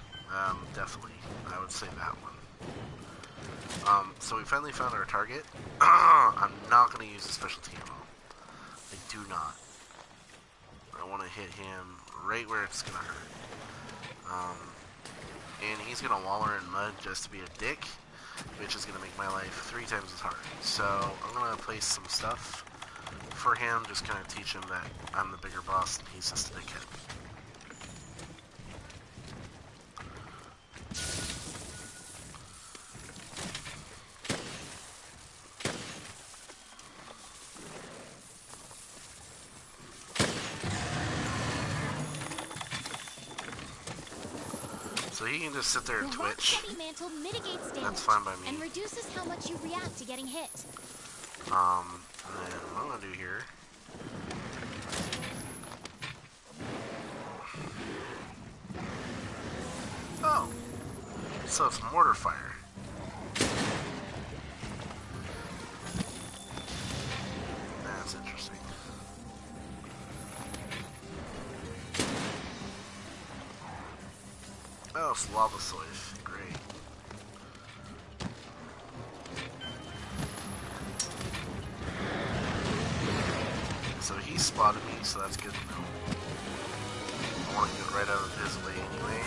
Definitely. I would say that one. So we finally found our target. I'm not going to use the specialty ammo. I do not. I want to hit him right where it's going to hurt. And he's going to waller in mud just to be a dick, which is going to make my life 3 times as hard. So I'm going to place some stuff for him, just kind of teach him that I'm the bigger boss and he's just a dickhead. So he can just sit there and The twitch. Rocksteady mantle mitigates damage That's fine by me. and reduces how much you react to getting hit. And then what I'm gonna do here. Oh, so it's mortar fire. That's interesting. Oh, it's lava soif. Great. So he spotted me, so that's good to know. I want to get right out of his way anyway.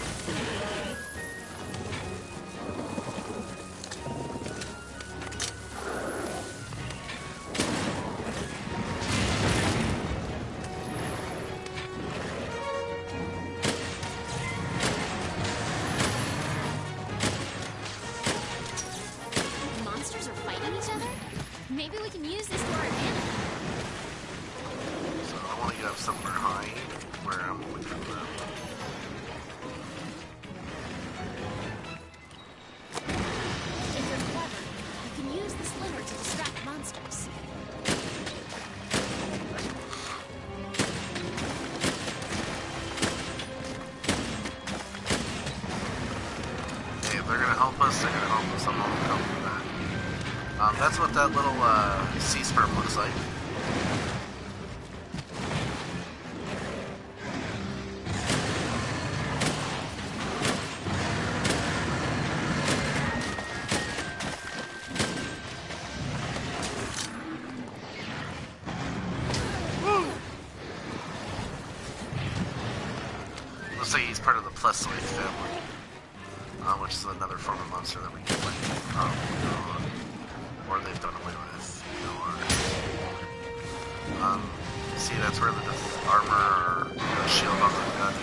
The monsters are fighting each other? Maybe we can use this to our advantage. So I want to get up somewhere high where I'm away from them. If you're clever, you can use the slinger to distract monsters. Hey, if they're gonna help us, they're gonna help us. I'm all help with that. That's what that little sea sperm looks like. Looks like he's part of the Plesioid family, which is another form of monster that we can fight, or they've done away with. See, that's where the armor or shield on the gun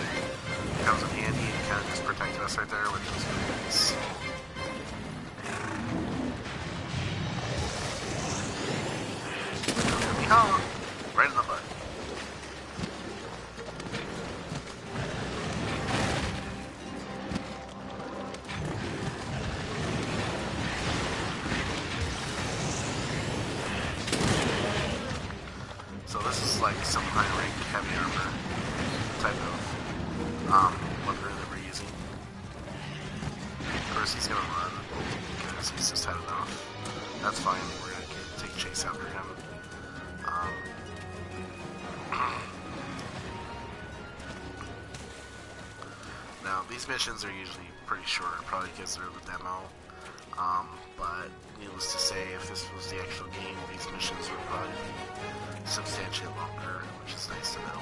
comes in handy, and kind of just protected us right there, which was really nice. Yeehaw! Right in the butt. So this is like some high-rank heavy armor type of weapon that we're using. Of course he's gonna run because he's just had enough. That's fine, we're gonna take chase after him. Now these missions are usually pretty short, probably because they're the demo. But needless to say, if this was the actual game, these missions would probably be substantially longer, which is nice to know.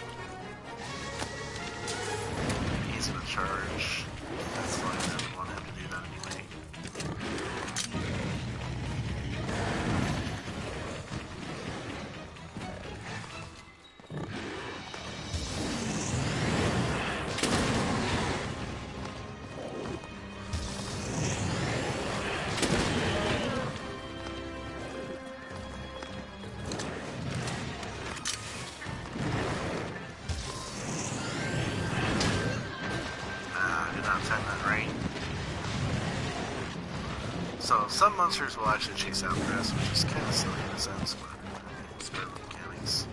He's gonna charge. That's fine, I didn't want him to do that anyway. So some monsters will actually chase after us, which is kind of silly in a sense, but it's part of the mechanics.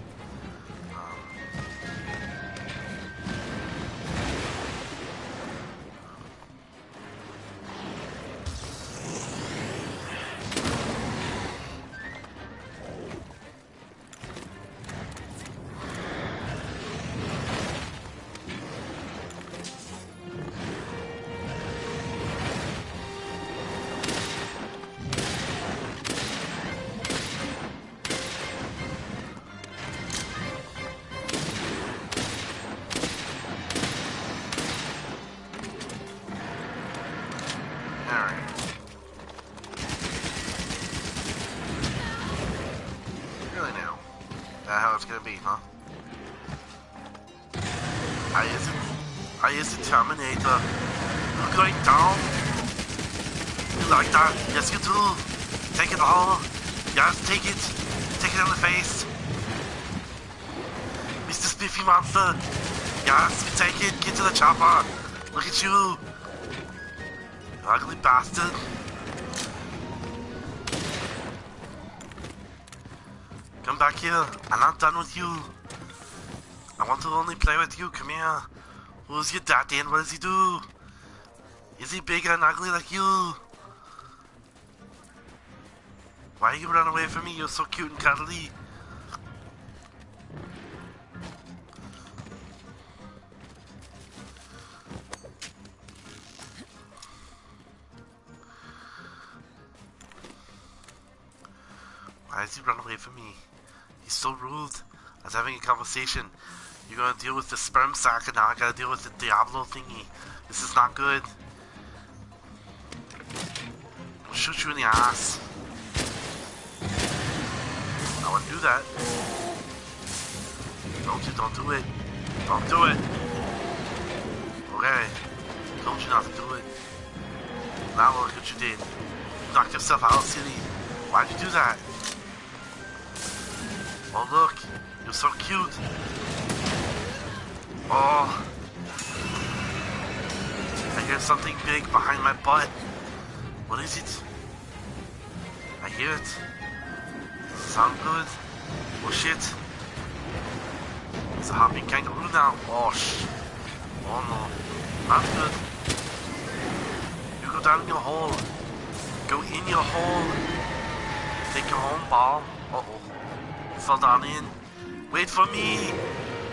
It's gonna be, huh? I is the Terminator. You're going down. You like that? Yes, you do. Take it all. Yes, take it. Take it in the face. Mr. Spiffy Monster. Yes, you take it. Get to the chopper. Look at you. ugly bastard. Come back here. I'm not done with you. I want to only play with you. Come here. Who's your daddy and what does he do? Is he big and ugly like you? Why you run away from me? You're so cute and cuddly. Why does he run away from me? He's so rude. I was having a conversation. You're gonna deal with the sperm sack and now I gotta deal with the Diablo thingy. This is not good. I'll shoot you in the ass. I wouldn't do that. Don't do it. Don't do it. Okay. Told you not to do it. Now look what you did. You knocked yourself out, silly. Why'd you do that? Oh look, you're so cute. Oh. I hear something big behind my butt. What is it? I hear it. Sound good? Oh shit. It's a hopping kangaroo now. Oh oh no. Not good. You go down in your hole. Go in your hole. Take your home ball. Uh-oh. Fall down in. Wait for me.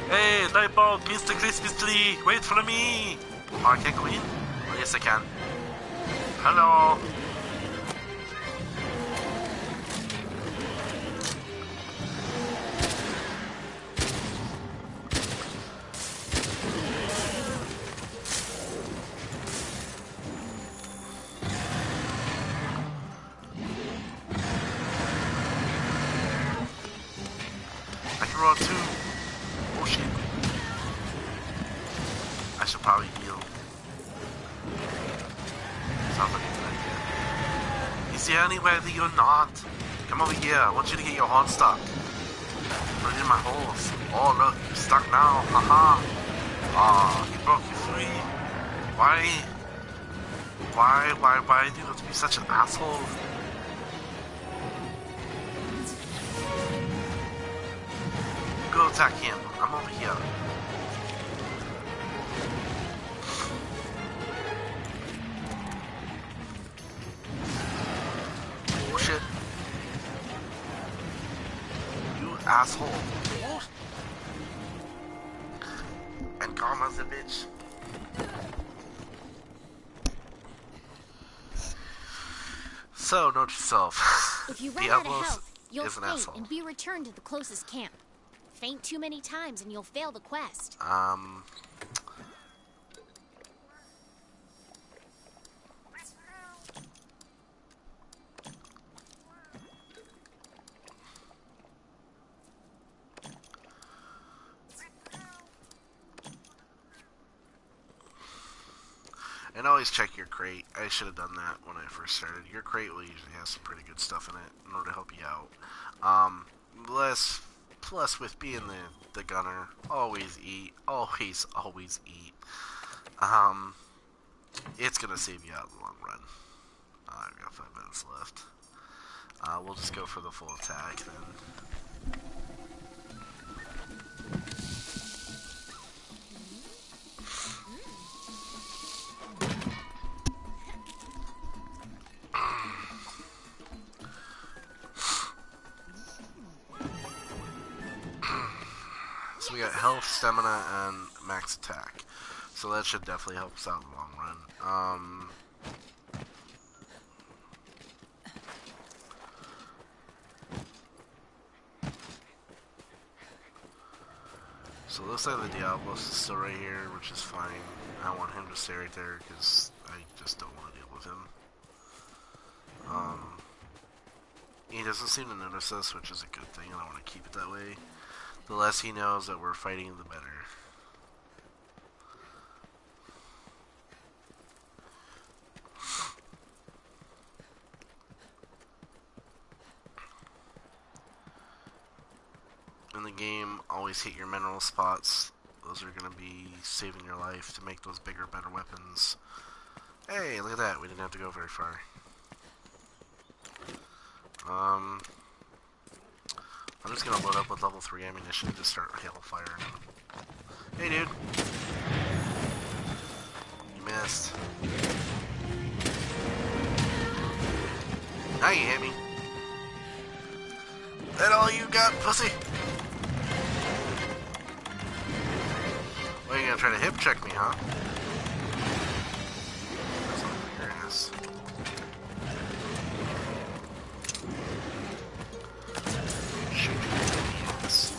Hey, Lightbulb, Mr. Christmas Tree. Wait for me. Oh, I can't go in? Oh, yes, I can. Hello. I can roll too. Oh shit. I should probably heal. Sounds like a good idea. Is there anywhere that you're not? Come over here. I want you to get your horn stuck. Put it in my holes. Oh look, you're stuck now. Haha. Ah, he broke you free. Why? Why do you have to be such an asshole? Go attack him. I'm over here. Oh shit. You asshole. Oh. And Karma's a bitch. So, note yourself. If you run out of health, you'll faint and be returned to the closest camp. Faint too many times and you'll fail the quest. And always check your crate. I should have done that when I first started. Your crate will usually have some pretty good stuff in it in order to help you out. Plus with being the gunner, always eat. Always eat. It's gonna save you out in the long run. I've got 5 minutes left. We'll just go for the full attack then. So we got health, stamina, and max attack. So that should definitely help us out in the long run. So it looks like the Diablos is still right here, which is fine. I want him to stay right there because I just don't want to deal with him. He doesn't seem to notice us, which is a good thing, and I want to keep it that way. The less he knows that we're fighting, the better. In the game, always hit your mineral spots. Those are going to be saving your life to make those bigger, better weapons. Hey, look at that. We didn't have to go very far. I'm just gonna load up with level 3 ammunition and just start hail firing. Hey, dude. You missed. Now you hit me. That all you got, pussy? Well, you gonna try to hip check me, huh? That's not your ass. Shoot you in the ass.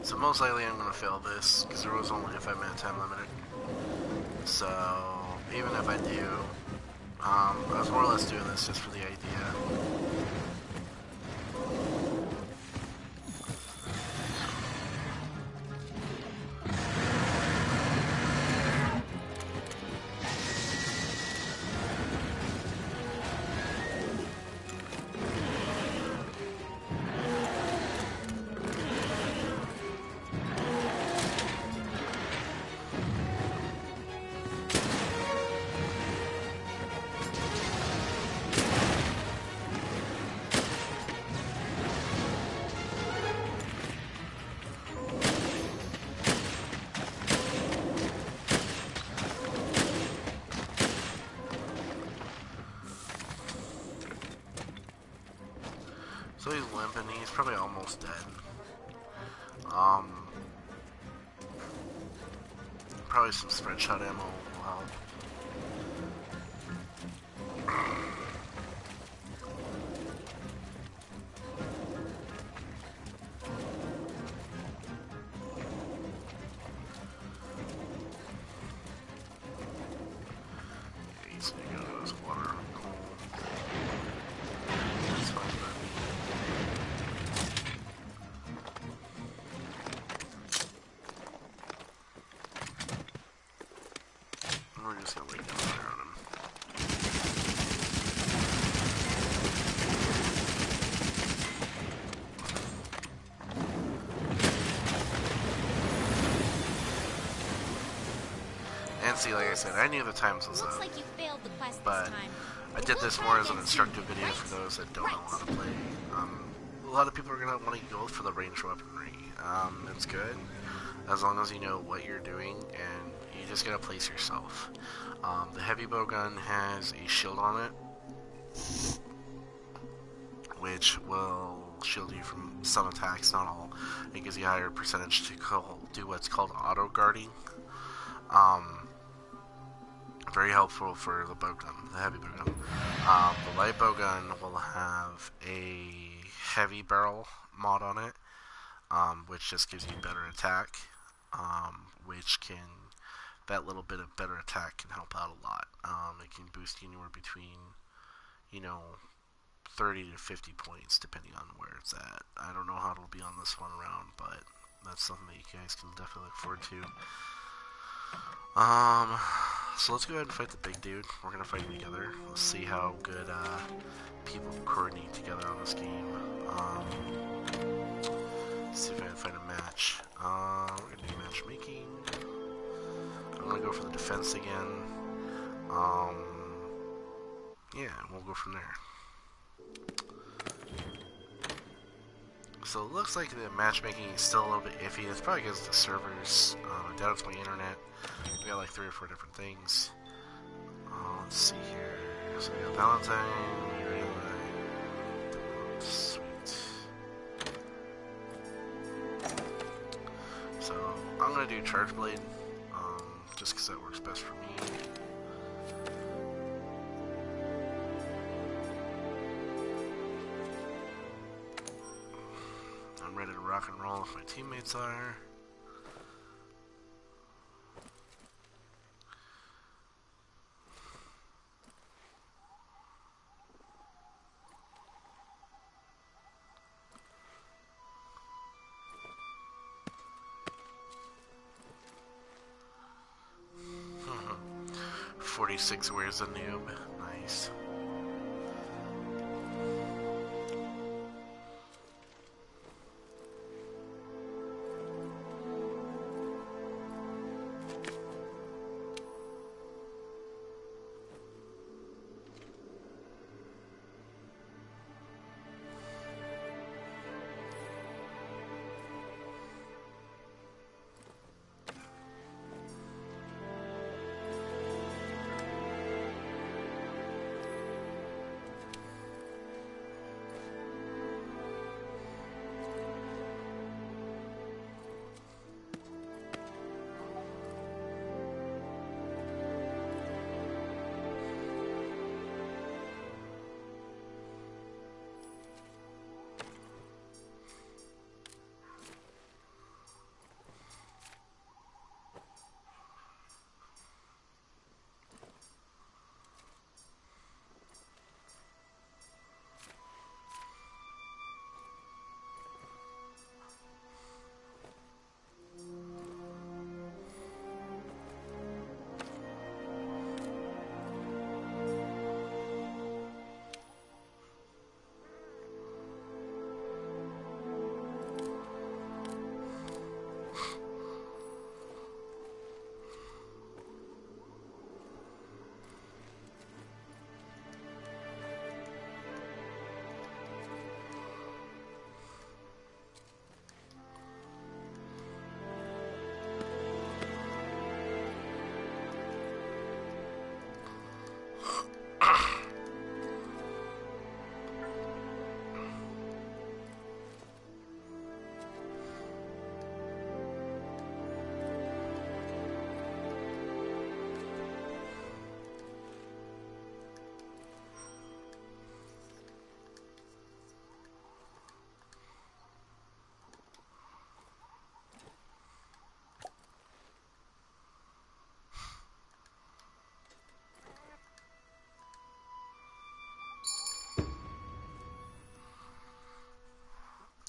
So most likely I'm going to fail this, because there was only a 5-minute time limit. So, even if I do, I was more or less doing this just for the idea. So he's limping, he's probably almost dead. Probably some spread shot ammo will help. He's gonna go to his water. Cool. That's fine, but we're just gonna lay down there on him. And see, like I said, I knew the times was up. Like you failed the quest But this time. I did this more as an instructive video for those that don't know how to play. A lot of people are going to want to go for the ranged weaponry. It's good, as long as you know what you're doing, and you just got to place yourself. The heavy bow gun has a shield on it, which will shield you from some attacks, not all. It gives you a higher percentage to do what's called auto guarding. Very helpful for the bow gun, the heavy bow gun. The light bow gun will have a heavy barrel mod on it, which just gives you better attack, that little bit of better attack can help out a lot. It can boost anywhere between, 30 to 50 points, depending on where it's at. I don't know how it'll be on this one around, but that's something that you guys can definitely look forward to. So let's go ahead and fight the big dude. We're gonna fight him together. Let's see how good, people coordinate together on this game. Let's see if I can find a match. We're gonna do matchmaking. want to go for the defense again, yeah, we'll go from there. So it looks like the matchmaking is still a little bit iffy. It's probably because of the servers. I doubt it's my internet. We got like 3 or 4 different things. Let's see here. So we got Valentine. Sweet. So I'm gonna do Charge Blade, just because that works best for me. I'm ready to rock and roll if my teammates are. Hmm. 46 wears a noob. Nice.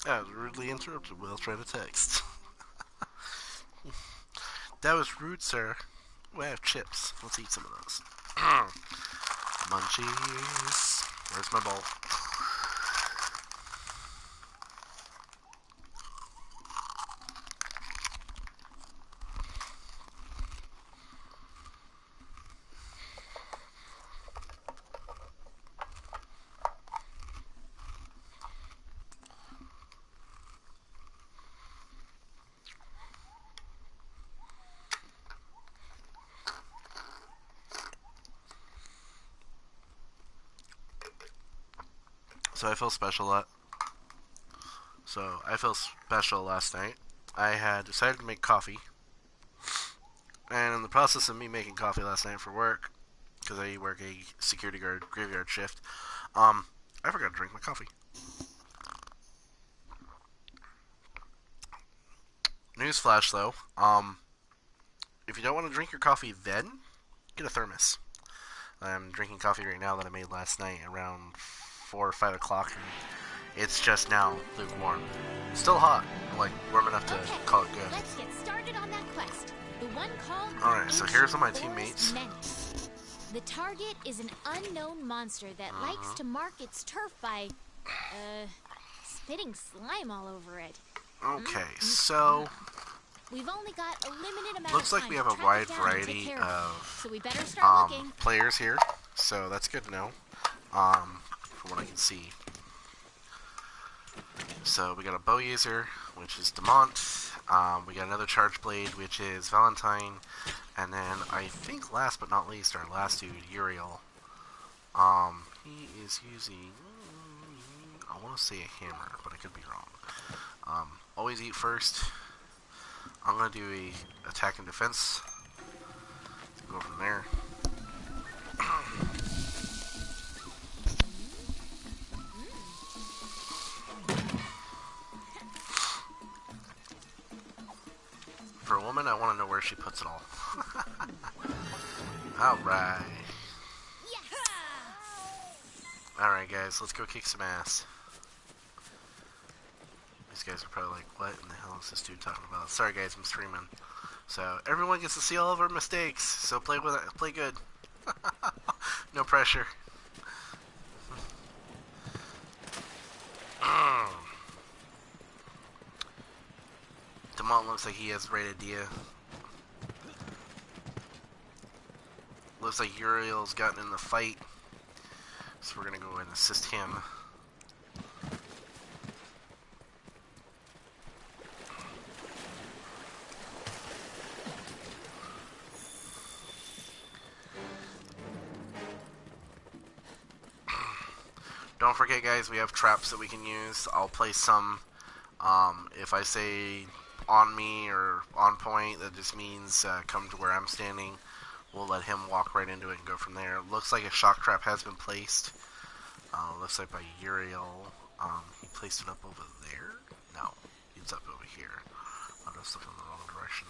I was rudely interrupted while trying to text. That was rude, sir. We have chips. Let's eat some of those. Munchies. Where's my bowl? So I feel special last night. I had decided to make coffee, and in the process of me making coffee last night for work, because I work a security guard graveyard shift, I forgot to drink my coffee. Newsflash though, if you don't want to drink your coffee then, get a thermos. I'm drinking coffee right now that I made last night around 4 or 5 o'clock, and it's just now lukewarm. Still hot, like warm enough to call it good. Let's get started on that quest. The one called Alright, so here's all my teammates. The target is an unknown monster that likes to mark its turf by, spitting slime all over it. Okay, so We've only got a limited amount Looks of time like we have to a track wide it down and take variety care of it. of So we better start looking. players here, so that's good to know. From what I can see. So we got a bow user, which is Demont. We got another charge blade, which is Valentine, and then I think last but not least, our last dude, Uriel. He is using, I want to say a hammer, but I could be wrong. Always eat first. I'm gonna do a attack and defense. Go from there. For a woman, I want to know where she puts it all. Alright. Yes! Alright guys, let's go kick some ass. These guys are probably like, what in the hell is this dude talking about? Sorry guys, I'm streaming. So, everyone gets to see all of our mistakes, so play with it, play good. No pressure. Demont looks like he has the right idea. Looks like Uriel's gotten in the fight, so we're gonna go and assist him. Don't forget guys, we have traps that we can use. I'll place some. If I say on me or on point, that just means come to where I'm standing. We'll let him walk right into it and go from there. Looks like a shock trap has been placed. Looks like by Uriel. He placed it up over there? No, it's up over here. I'm just looking in the wrong direction.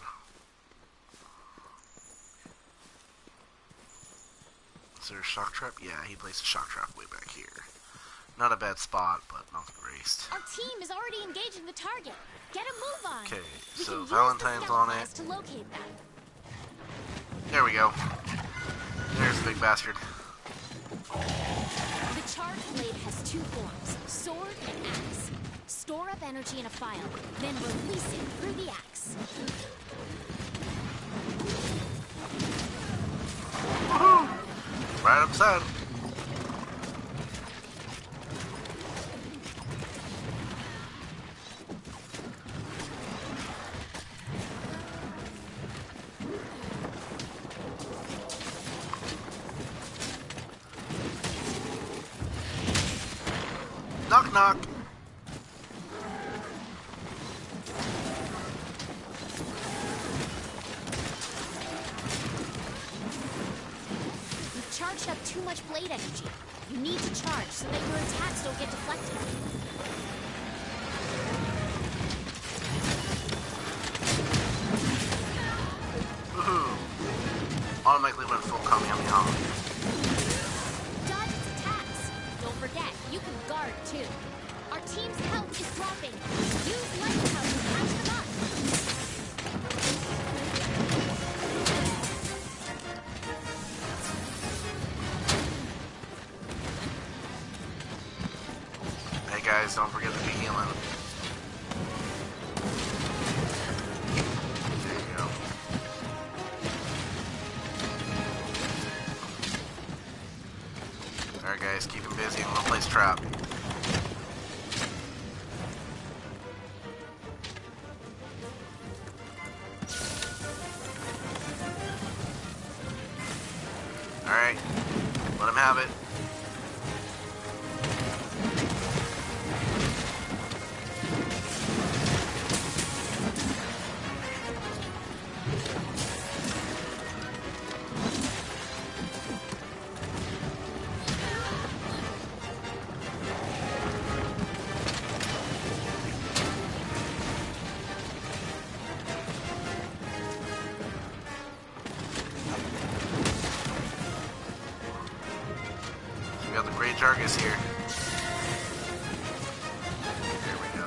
Is there a shock trap? Yeah, he placed a shock trap way back here. Not a bad spot, but not the greatest. Our team is already engaging the target. Get a move on. Okay, We so can use Valentine's the on scout it. files to locate them. There we go. There's the big bastard. The charge blade has two forms, sword and axe. Store up energy in a file, then release it through the axe. Woohoo! Right upside. Knock knock. You've charged up too much blade energy. You need to charge so that your attacks don't get deflected. Woohoo! Automatically went full Kamehameha. Dodge its attacks. Don't forget, you can guard too. Our team's health is dropping. Use Lighthouse to catch them up. Hey guys, don't forget to be healing. There you go. Alright guys, keep him busy. I'm gonna place trap. Alright, let him have it. We got the Great Jargus here. There we go.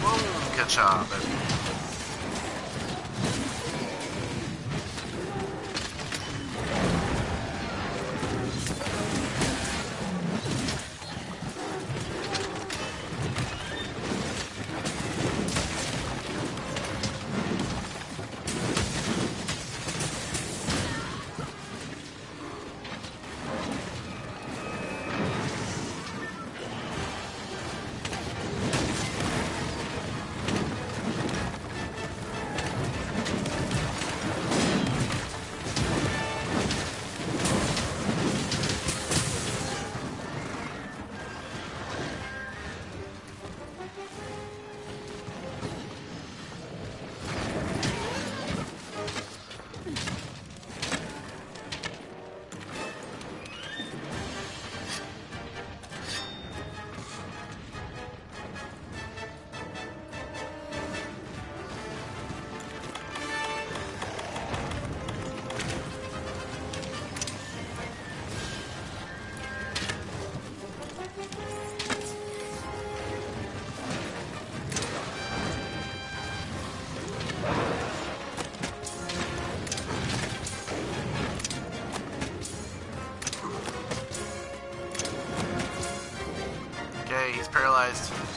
Boom! Good job, baby. surprised.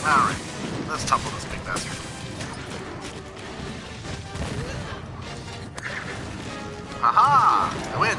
Alright, let's topple this big bastard. Haha! I win!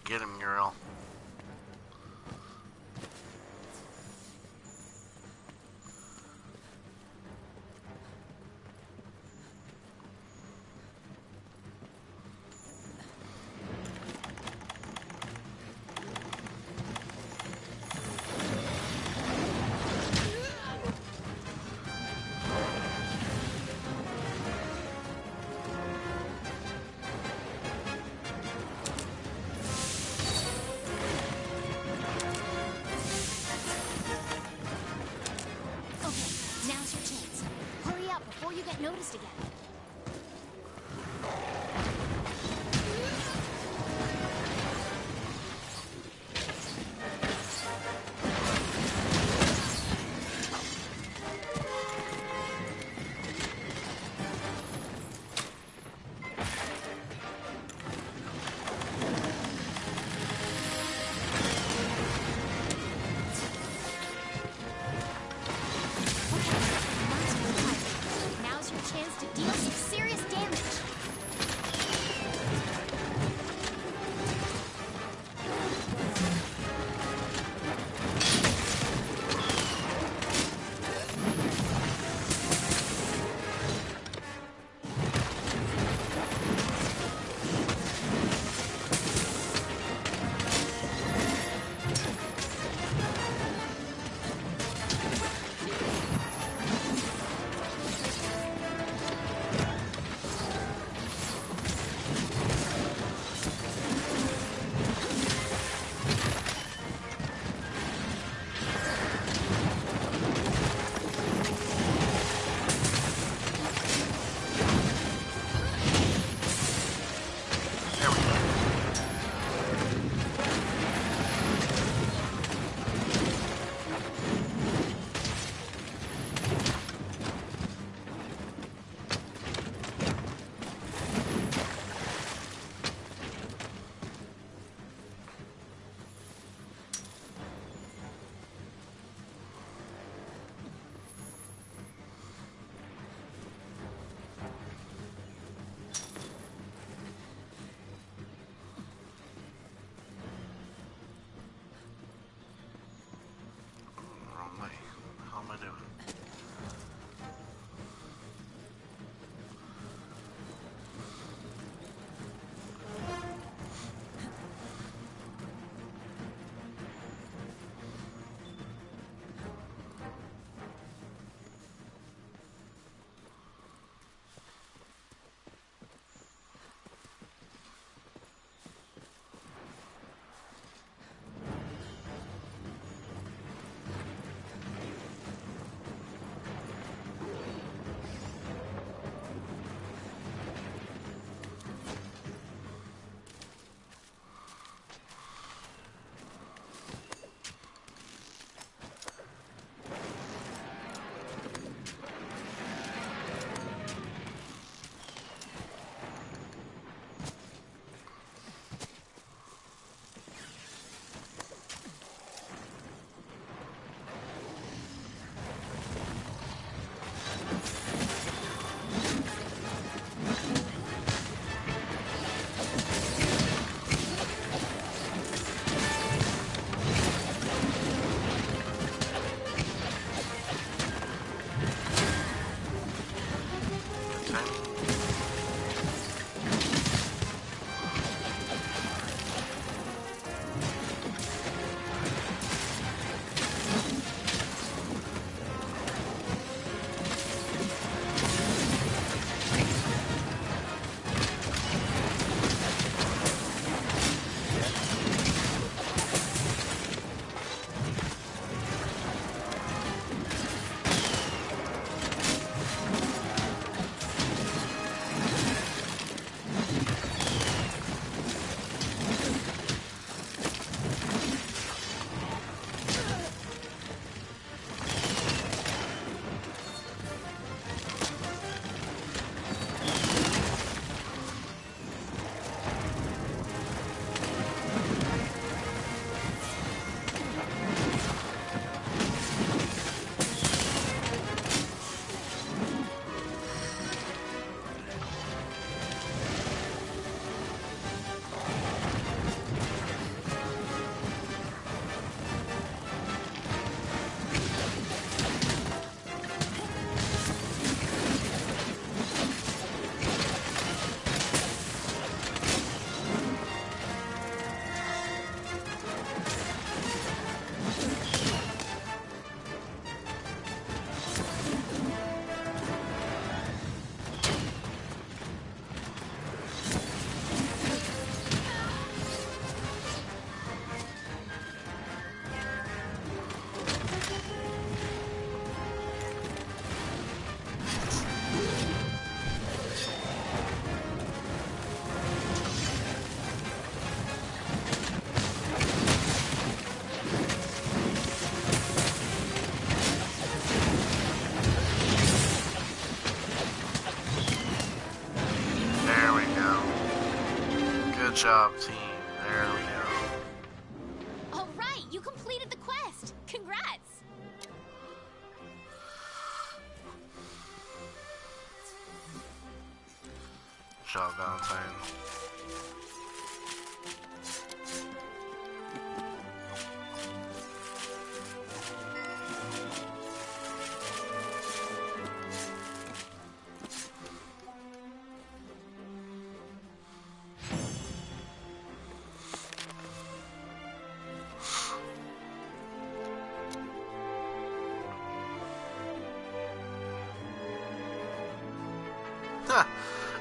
Get him, Uriel. You get noticed again. Chance to job, team. There we go. All right, you completed the quest. Congrats. Good job, Valentine.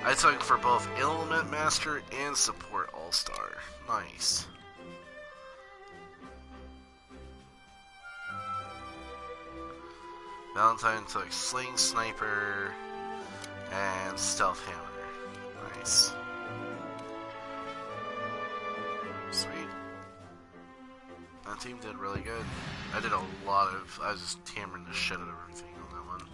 I took for both Element Master and Support All-Star. Nice. Valentine took Sling Sniper and Stealth Hammer. Nice. Sweet. That team did really good. I was just hammering the shit out of everything on that one.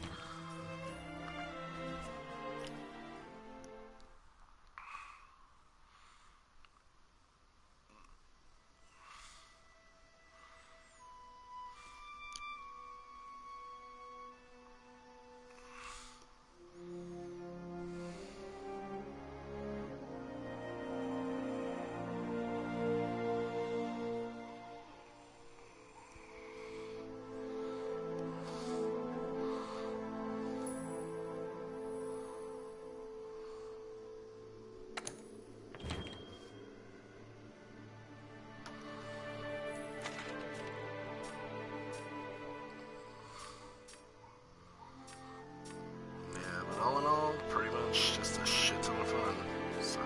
All in all, pretty much just a shit ton of fun. So.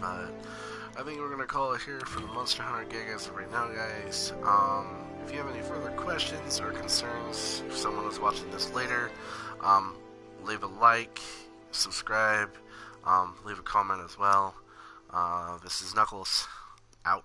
But I think we're gonna call it here for the Monster Hunter gig as of right now, guys. If you have any further questions or concerns, if someone is watching this later, leave a like, subscribe, leave a comment as well. This is Knuckles, out.